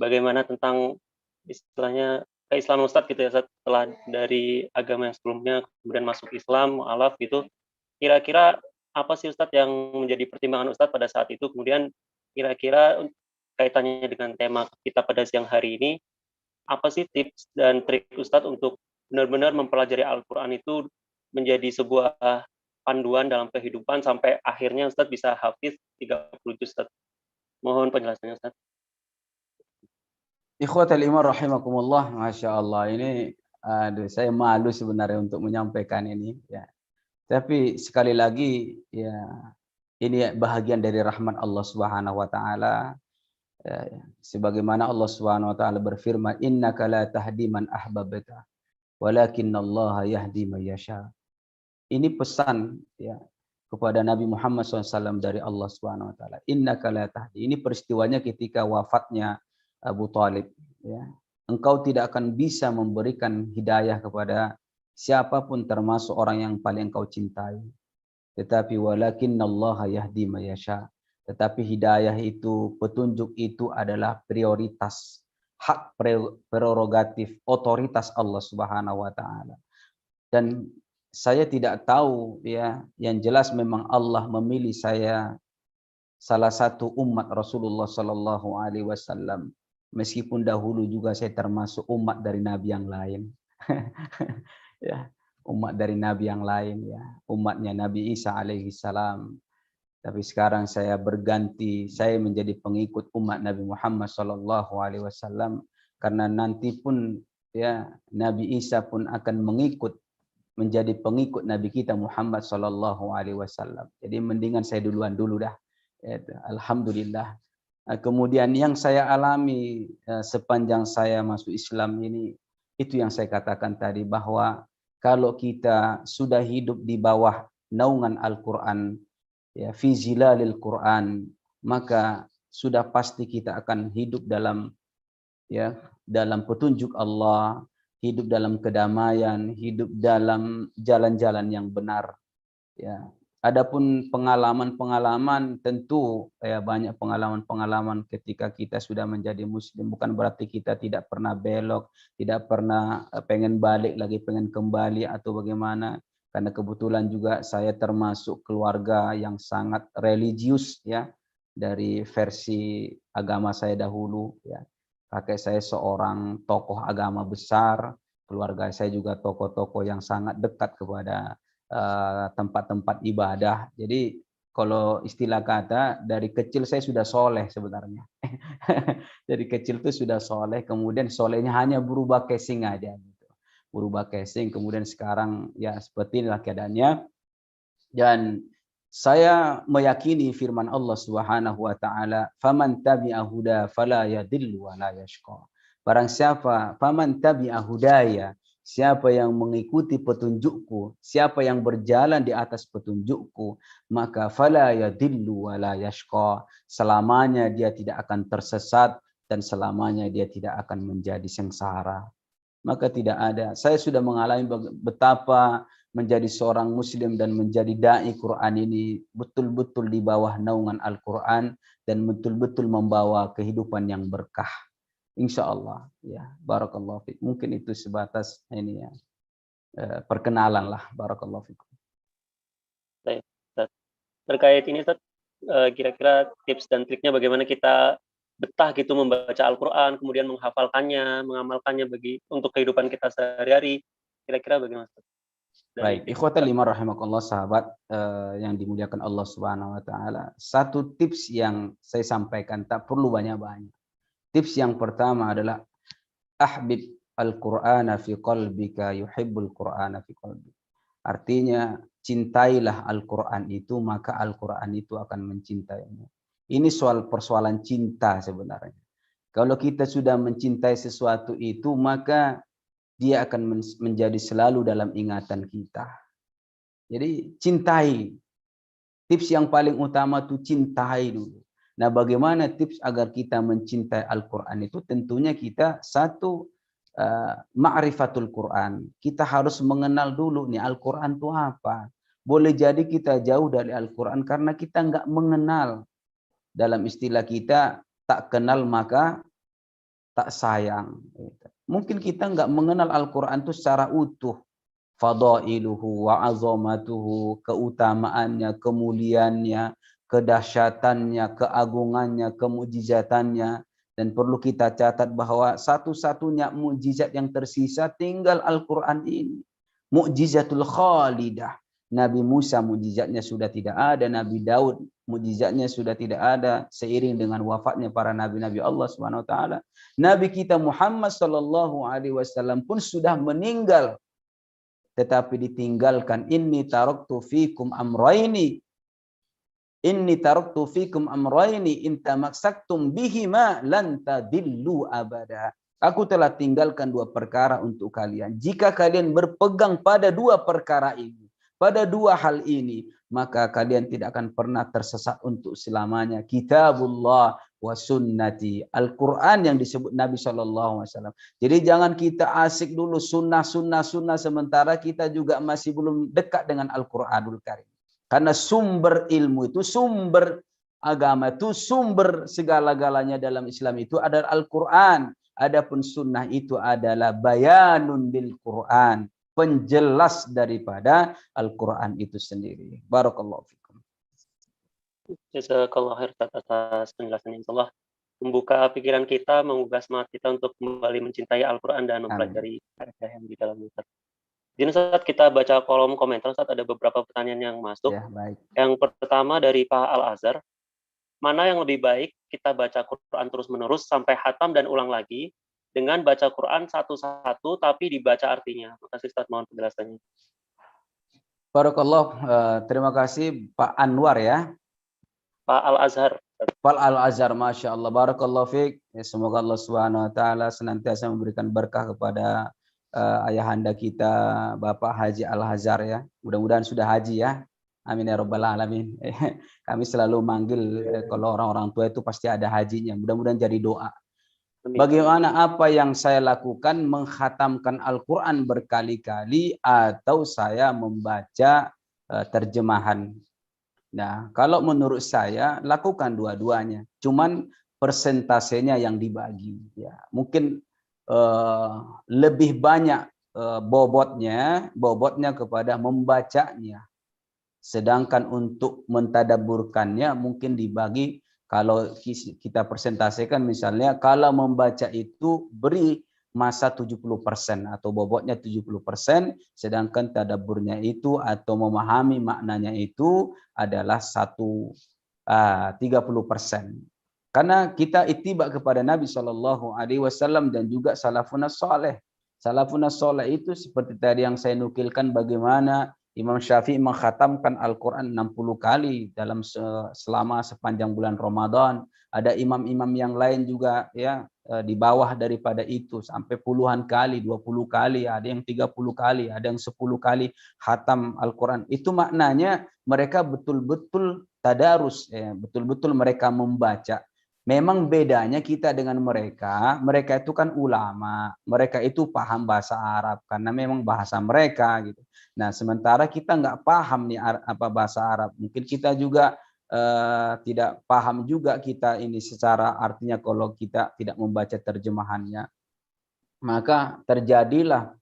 Bagaimana tentang istilahnya keislaman Ustaz gitu ya Ustaz, setelah dari agama yang sebelumnya kemudian masuk Islam, mu'alaf gitu. Kira-kira apa sih Ustadz yang menjadi pertimbangan Ustadz pada saat itu? Kemudian kira-kira kaitannya dengan tema kita pada siang hari ini, apa sih tips dan trik Ustadz untuk benar-benar mempelajari Al-Quran itu menjadi sebuah panduan dalam kehidupan sampai akhirnya Ustadz bisa hafiz 30 juz Ustadz? Mohon penjelasannya Ustadz. Ikhwatal iman rahimakumullah, Masya Allah, ini saya malu sebenarnya untuk menyampaikan ini ya. Tapi sekali lagi ya, ini bahagian dari rahmat Allah Subhanahu wa taala. Ya, sebagaimana Allah Subhanahu wa taala berfirman, innaka la tahdi man ahbabta walakinallaha yahdi man yasha. Ini pesan ya kepada Nabi Muhammad SAW dari Allah Subhanahu wa taala. Innaka la tahdi. Ini peristiwanya ketika wafatnya Abu Talib ya. Engkau tidak akan bisa memberikan hidayah kepada siapapun termasuk orang yang paling engkau cintai. Tetapi walakinnallaha yahdi man yasha. Tetapi hidayah itu, petunjuk itu adalah prioritas, hak prerogatif, otoritas Allah Subhanahu wa taala. Dan saya tidak tahu ya, yang jelas memang Allah memilih saya salah satu umat Rasulullah sallallahu alaihi wasallam. Meskipun dahulu juga saya termasuk umat dari nabi yang lain. Ya, umat dari nabi yang lain ya, umatnya Nabi Isa alaihi salam. Tapi sekarang saya berganti, saya menjadi pengikut umat Nabi Muhammad sallallahu alaihi wasallam, karena nanti pun ya Nabi Isa pun akan menjadi pengikut Nabi kita Muhammad sallallahu alaihi wasallam. Jadi mendingan saya duluan dulu dah. Ya, alhamdulillah. Kemudian yang saya alami sepanjang saya masuk Islam ini, itu yang saya katakan tadi, bahwa kalau kita sudah hidup di bawah naungan Al-Quran, ya, fi zilalil Quran, maka sudah pasti kita akan hidup dalam ya dalam petunjuk Allah, hidup dalam kedamaian, hidup dalam jalan-jalan yang benar. Ya. Adapun pengalaman-pengalaman, tentu ya banyak pengalaman-pengalaman ketika kita sudah menjadi muslim. Bukan berarti kita tidak pernah belok, tidak pernah pengen balik lagi, pengen kembali atau bagaimana. Karena kebetulan juga saya termasuk keluarga yang sangat religius ya, dari versi agama saya dahulu ya. Kakek saya seorang tokoh agama besar, keluarga saya juga tokoh-tokoh yang sangat dekat kepada tempat-tempat ibadah. Jadi kalau istilah kata, dari kecil saya sudah soleh sebenarnya. Dari kecil itu sudah soleh, kemudian solehnya hanya berubah casing aja gitu. Berubah casing, kemudian sekarang ya seperti inilah keadaannya. Dan saya meyakini firman Allah Subhanahu wa taala, "Faman tabi'a huda fala yadhillu wa la yashqa." Barang siapa, faman tabi'a hudaya, siapa yang mengikuti petunjukku, siapa yang berjalan di atas petunjukku, maka fala yadhillu wa la yashqa, selamanya dia tidak akan tersesat dan selamanya dia tidak akan menjadi sengsara. Maka tidak ada. Saya sudah mengalami betapa menjadi seorang muslim dan menjadi dai Quran ini betul-betul di bawah naungan Al-Quran dan betul-betul membawa kehidupan yang berkah. Insya Allah ya, barakallahu fiik. Mungkin itu sebatas ini ya, perkenalan lah, barakallahu fiik. Baik, terkait ini Ustaz, kira-kira tips dan triknya bagaimana kita betah gitu membaca Al-Quran, kemudian menghafalkannya, mengamalkannya untuk kehidupan kita sehari-hari, kira-kira bagaimana Ustaz? Baik, ikhwatal iman rahimakumullah, sahabat yang dimuliakan Allah Subhanahu wa taala. Satu tips yang saya sampaikan, tak perlu banyak-banyak. Tips yang pertama adalah ahbib al-Qur'ana fi qalbika yuhibbul Qur'ana fi qalbik. Artinya cintailah Al-Quran itu, maka Al-Quran itu akan mencintaimu. Ini persoalan cinta sebenarnya. Kalau kita sudah mencintai sesuatu itu, maka dia akan menjadi selalu dalam ingatan kita. Jadi cintai. Tips yang paling utama itu cintai dulu. Nah, bagaimana tips agar kita mencintai Al-Quran itu? Tentunya kita satu, ma'rifatul Quran. Kita harus mengenal dulu nih Al-Quran itu apa. Boleh jadi kita jauh dari Al-Quran karena kita nggak mengenal. Dalam istilah kita, tak kenal maka tak sayang. Mungkin kita nggak mengenal Al-Quran itu secara utuh. Fadailuhu wa azamatuhu, keutamaannya, kemuliaannya, kedahsyatannya, keagungannya, kemujizatannya. Dan perlu kita catat bahwa satu-satunya mukjizat yang tersisa tinggal Al-Quran ini. Mukjizatul khalidah. Nabi Musa mukjizatnya sudah tidak ada, Nabi Daud mukjizatnya sudah tidak ada seiring dengan wafatnya para nabi-nabi Allah Subhanahu wa taala. Nabi kita Muhammad sallallahu alaihi wasallam pun sudah meninggal, tetapi ditinggalkan, inni taraktu fikum amrayni in tamassaktum bihima lan tadillu abada. Aku telah tinggalkan dua perkara untuk kalian. Jika kalian berpegang pada dua perkara ini, pada dua hal ini, maka kalian tidak akan pernah tersesat untuk selamanya. Kitabullah wa sunnati. Al-Quran yang disebut Nabi SAW. Jadi jangan kita asik dulu sunnah sementara kita juga masih belum dekat dengan Al-Quranul Karim. Karena sumber ilmu itu, sumber agama itu, sumber segala-galanya dalam Islam itu adalah Al-Quran. Adapun sunnah itu adalah bayanun bil Quran, penjelas daripada Al-Quran itu sendiri. Barakallahu fikum. Jazakallah khair atas penjelasan, insyaallah membuka pikiran kita, mengubah semangat kita untuk kembali mencintai Al-Quran dan mempelajari faedah yang di dalamnya. Jadi saat kita baca kolom komentar, saat ada beberapa pertanyaan yang masuk. Ya, baik. Yang pertama dari Pak Al-Azhar, mana yang lebih baik kita baca Quran terus-menerus sampai khatam dan ulang lagi, dengan baca Quran satu-satu tapi dibaca artinya? Terima kasih Ustaz, mohon penjelasannya. Barakallah, terima kasih Pak Anwar ya. Pak Al-Azhar. Pak Al-Azhar, Masya Allah. Barakallah fiqh. Semoga Allah Subhanahu wa ta'ala senantiasa memberikan berkah kepada ayahanda kita, Bapak Haji Al-Azhar ya. Mudah-mudahan sudah haji ya. Amin ya rabbal alamin. Kami selalu manggil kalau orang-orang tua itu pasti ada hajinya. Mudah-mudahan jadi doa. Bagaimana apa yang saya lakukan, mengkhatamkan Al-Quran berkali-kali atau saya membaca terjemahan. Nah, kalau menurut saya lakukan dua-duanya. Cuman persentasenya yang dibagi. Ya, mungkin lebih banyak bobotnya kepada membacanya. Sedangkan untuk mentadabburkannya mungkin dibagi. Kalau kita presentasikan misalnya, kalau membaca itu beri masa 70% atau bobotnya 70%, sedangkan tadabburnya itu atau memahami maknanya itu adalah 30%. Karena kita ittiba kepada Nabi SAW dan juga salafun saleh. Salafun saleh itu seperti tadi yang saya nukilkan, bagaimana Imam Syafi'i mengkhatamkan Al-Quran 60 kali selama sepanjang bulan Ramadan. Ada imam-imam yang lain juga ya di bawah daripada itu sampai puluhan kali, 20 kali, ada yang 30 kali, ada yang 10 kali khatam Al-Quran. Itu maknanya mereka betul-betul tadarus, ya, betul-betul mereka membaca. Memang bedanya kita dengan mereka itu kan ulama, mereka itu paham bahasa Arab karena memang bahasa mereka gitu. Nah, sementara kita nggak paham nih apa bahasa Arab. Mungkin kita juga tidak paham juga kita ini secara artinya kalau kita tidak membaca terjemahannya. Maka terjadilah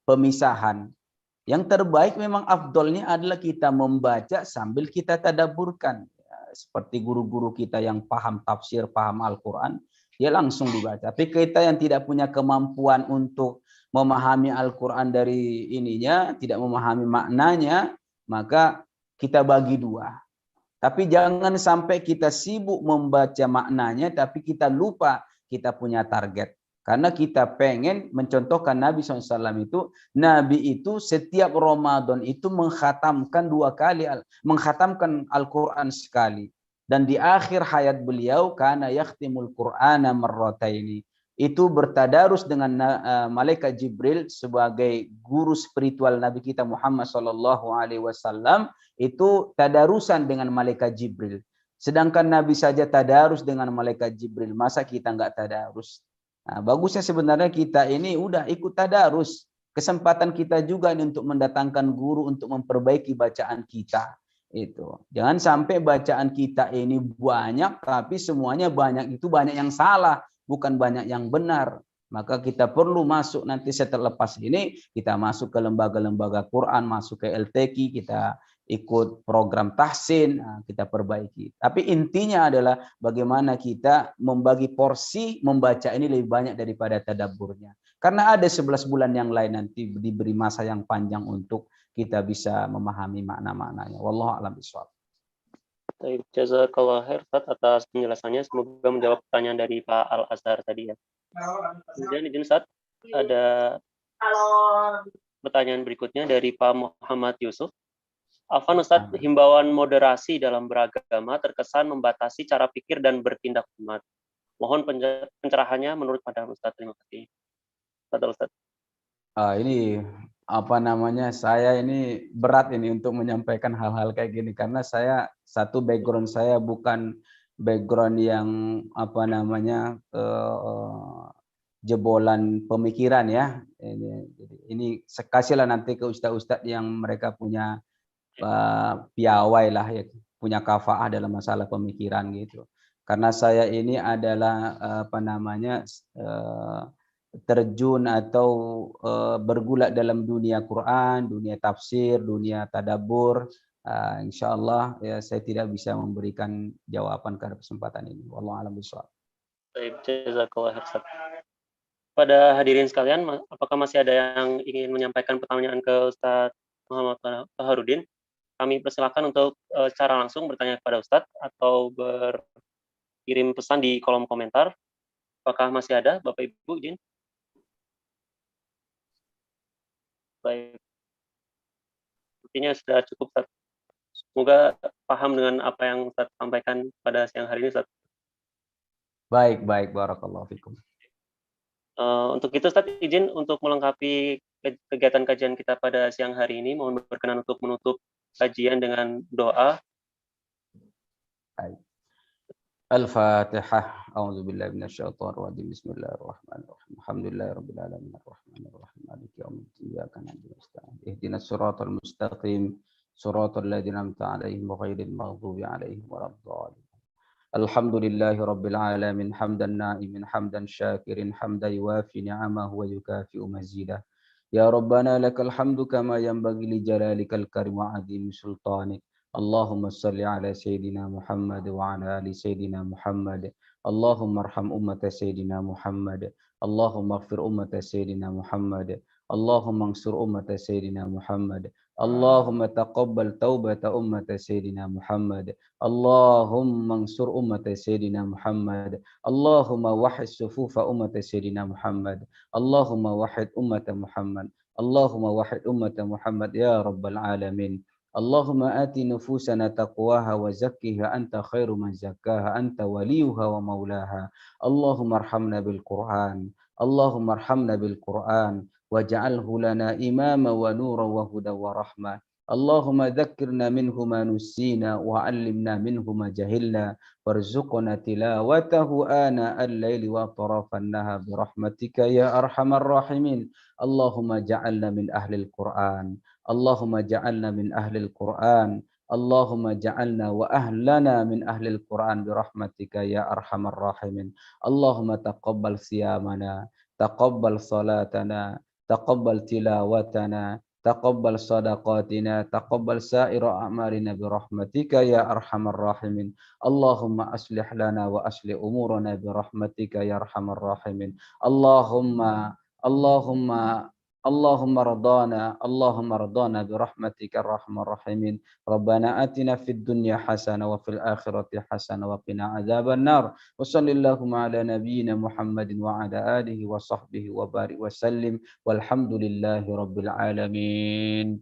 pemisahan. Yang terbaik memang afdolnya adalah kita membaca sambil kita tadabburkan. Seperti guru-guru kita yang paham tafsir, paham Al-Quran, dia langsung dibaca. Tapi kita yang tidak punya kemampuan untuk memahami Al-Quran dari ininya, tidak memahami maknanya, maka kita bagi dua. Tapi jangan sampai kita sibuk membaca maknanya, tapi kita lupa kita punya target. Karena kita pengen mencontohkan Nabi SAW itu, Nabi itu setiap Ramadan itu mengkhatamkan 2 kali, mengkhatamkan Al-Quran sekali. Dan di akhir hayat beliau, kana yakhtimul Qur'ana marrataini. Itu bertadarus dengan malaikat Jibril sebagai guru spiritual Nabi kita Muhammad SAW, itu tadarusan dengan malaikat Jibril. Sedangkan Nabi saja tadarus dengan malaikat Jibril, masa kita enggak tadarus? Nah, bagusnya sebenarnya kita ini udah ikut tadarus. Kesempatan kita juga ini untuk mendatangkan guru untuk memperbaiki bacaan kita. Itu. Jangan sampai bacaan kita ini banyak tapi semuanya banyak itu banyak yang salah, bukan banyak yang benar. Maka kita perlu masuk nanti setelah lepas ini, kita masuk ke lembaga-lembaga Quran, masuk ke LTQ, kita ikut program tahsin, kita perbaiki. Tapi intinya adalah bagaimana kita membagi porsi membaca ini lebih banyak daripada tadabburnya. Karena ada 11 bulan yang lain nanti diberi masa yang panjang untuk kita bisa memahami makna-maknanya. Wallahu a'lam bishawab. Baik, jazakallah khair Ustaz atas penjelasannya. Semoga menjawab pertanyaan dari Pak Al-Azhar tadi ya. Kemudian izin Ustaz, ada pertanyaan berikutnya dari Pak Muhammad Yusuf. Afwan Ustaz, himbauan moderasi dalam beragama terkesan membatasi cara pikir dan bertindak umat. Mohon pencerahannya menurut pandangan Ustaz. Terima kasih. Ustaz. Ini apa namanya, saya ini berat ini untuk menyampaikan hal-hal kayak gini karena saya satu background saya bukan background yang apa namanya jebolan pemikiran ya. Ini kasihlah nanti ke ustadz-ustadz yang mereka punya piawai lah ya, punya kafaah dalam masalah pemikiran gitu. Karena saya ini adalah apa namanya terjun atau bergulat dalam dunia Quran, dunia tafsir, dunia tadabbur. Insyaallah ya saya tidak bisa memberikan jawaban pada kesempatan ini. Wallahu a'lam bishawab. Baik, jazakallah khair. Pada hadirin sekalian, apakah masih ada yang ingin menyampaikan pertanyaan ke Ustaz Muhammad Taharudin? Kami persilakan untuk secara langsung bertanya kepada Ustadz atau berkirim pesan di kolom komentar. Apakah masih ada, Bapak Ibu izin? Baik. Sepertinya sudah cukup, Ustadz. Semoga paham dengan apa yang Ustadz sampaikan pada siang hari ini, Ustadz. Baik, barakallahu fikum. Untuk itu, Ustadz, izin untuk melengkapi kegiatan kajian kita pada siang hari ini, mohon berkenan untuk menutup kajian dengan doa. Al-Fatihah. A'udzubillahi minasyaitonir rajim. Bismillahirrahmanirrahim. Alhamdulillahirabbil alamin arrahmanir rahim maliki yaumiddin. Iyyaka na'budu wa nasta'in. Ihdinas siratal mustaqim. Siratal ladzina an'amta 'alaihim ghairil maghdubi 'alaihim waladdallin. Alhamdulillahi rabbil alamin hamdan na'imin hamdan syakirin hamdan yuwafi ni'amahu wa yukafi'u mazidah. Ya Rabbana lakal hamdu kama yanbaghi li jalalikal karim wa 'azimi sultanik. Allahumma salli ala Sayyidina Muhammad wa ala ali Sayyidina Muhammad. Allahumma arham ummata Sayyidina Muhammad. Allahumma ighfir ummata Sayyidina Muhammad. Allahumma ansur ummata Sayyidina Muhammad. Allahumma taqabbal taubata ummata Sayyidina Muhammad. Allahumma ansur ummata Sayyidina Muhammad. Allahumma wahid sufufa ummata Sayyidina Muhammad. Allahumma wahid ummata Muhammad. Allahumma wahid ummata Muhammad ya rabbal alamin. Allahumma ati nufusana taqwaha wa zakkiha anta khairu man zakkaha anta waliyuha wa maulaha. Allahumma arhamna bil Qur'an. Allahumma arhamna bil Qur'an waj'alhu lana imama wa nura wa huda wa rahmah. Allahumma dhakkirna minhu ma nusina wa 'allimna minhu ma jahilna warzuqna tilawatahu ana al-laili wa atrafan nahar bi rahmatika ya arhamar rahimin. Allahumma ja'alna min ahli al-Qur'an. Allahumma ja'alna min ahli al-Qur'an. Allahumma ja'alna wa ahlana min ahli al-Qur'an bi rahmatika ya arhamar rahimin. Allahumma taqabbal siyamana, taqabbal salatana, taqabbal tilawatana, taqabbal sadaqatina, taqabbal sa'ira a'malina bi rahmatika ya arhamar rahimin. Allahumma aslih lana wa aslih umurana bi rahmatika ya arhamar rahimin. Allahumma Allahumma radana birahmatika arhamar rahimin. Rabbana atina fid dunya hasanah wa fil akhirati hasanah wa qina adzaban nar. Wa sallallahu ala nabiyyina Muhammadin wa ala alihi wa sahbihi wa barik wa sallim. Walhamdulillahi rabbil alamin.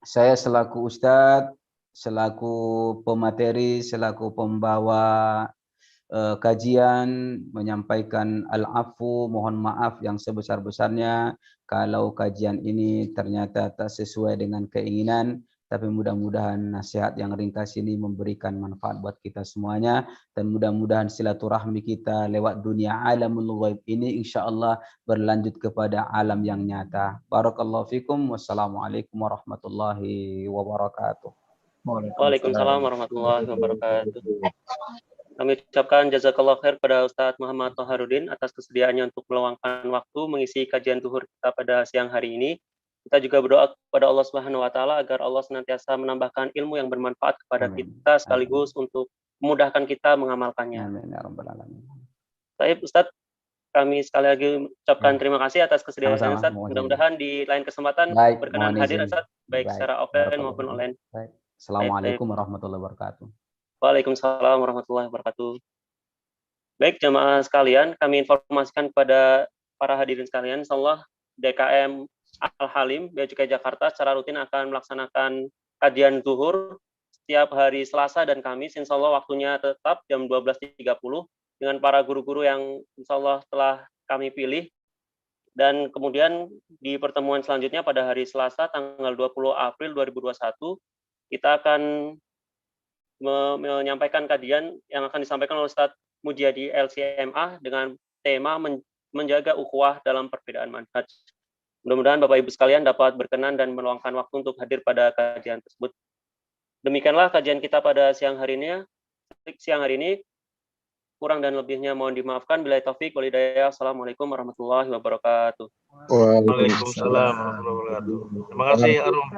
Saya selaku ustadz, selaku pemateri, selaku pembawa kajian menyampaikan al-afu, mohon maaf yang sebesar-besarnya kalau kajian ini ternyata tak sesuai dengan keinginan, tapi mudah-mudahan nasihat yang ringkas ini memberikan manfaat buat kita semuanya, dan mudah-mudahan silaturahmi kita lewat dunia alamul ghaib ini insyaallah berlanjut kepada alam yang nyata. Barakallahu fikum, wassalamualaikum warahmatullahi wabarakatuh. Waalaikumsalam warahmatullahi wabarakatuh. Kami ucapkan jazakallah khair pada Ustadz Muhammad Toharudin atas kesediaannya untuk meluangkan waktu mengisi kajian zuhur kita pada siang hari ini. Kita juga berdoa kepada Allah Subhanahu wa taala agar Allah senantiasa menambahkan ilmu yang bermanfaat kepada kita sekaligus untuk memudahkan kita mengamalkannya. Amin ya rabbal alamin. Baik Ustadz, kami sekali lagi ucapkan terima kasih atas kesediaannya Ustadz. Mudah-mudahan di lain kesempatan berkenan hadir Ustadz, baik secara offline maupun online. Baik. Assalamualaikum warahmatullahi wabarakatuh. Waalaikumsalam warahmatullahi wabarakatuh. Baik jamaah sekalian, kami informasikan kepada para hadirin sekalian, insyaallah DKM Al-Halim Bea Cukai Jakarta secara rutin akan melaksanakan kajian zuhur setiap hari Selasa dan Kamis, insyaallah waktunya tetap jam 12.30 dengan para guru-guru yang insyaallah telah kami pilih. Dan kemudian di pertemuan selanjutnya pada hari Selasa tanggal 20 April 2021 kita akan menyampaikan kajian yang akan disampaikan oleh Ustadz Mujiyadi LCMA dengan tema menjaga ukhuwah dalam perbedaan manhaj. Mudah-mudahan Bapak Ibu sekalian dapat berkenan dan meluangkan waktu untuk hadir pada kajian tersebut. Demikianlah kajian kita pada siang hari ini. Kurang dan lebihnya mohon dimaafkan. Billahi taufik wal hidayah. Assalamualaikum warahmatullahi wabarakatuh. Waalaikumsalam warahmatullahi wabarakatuh. Terima kasih Arum.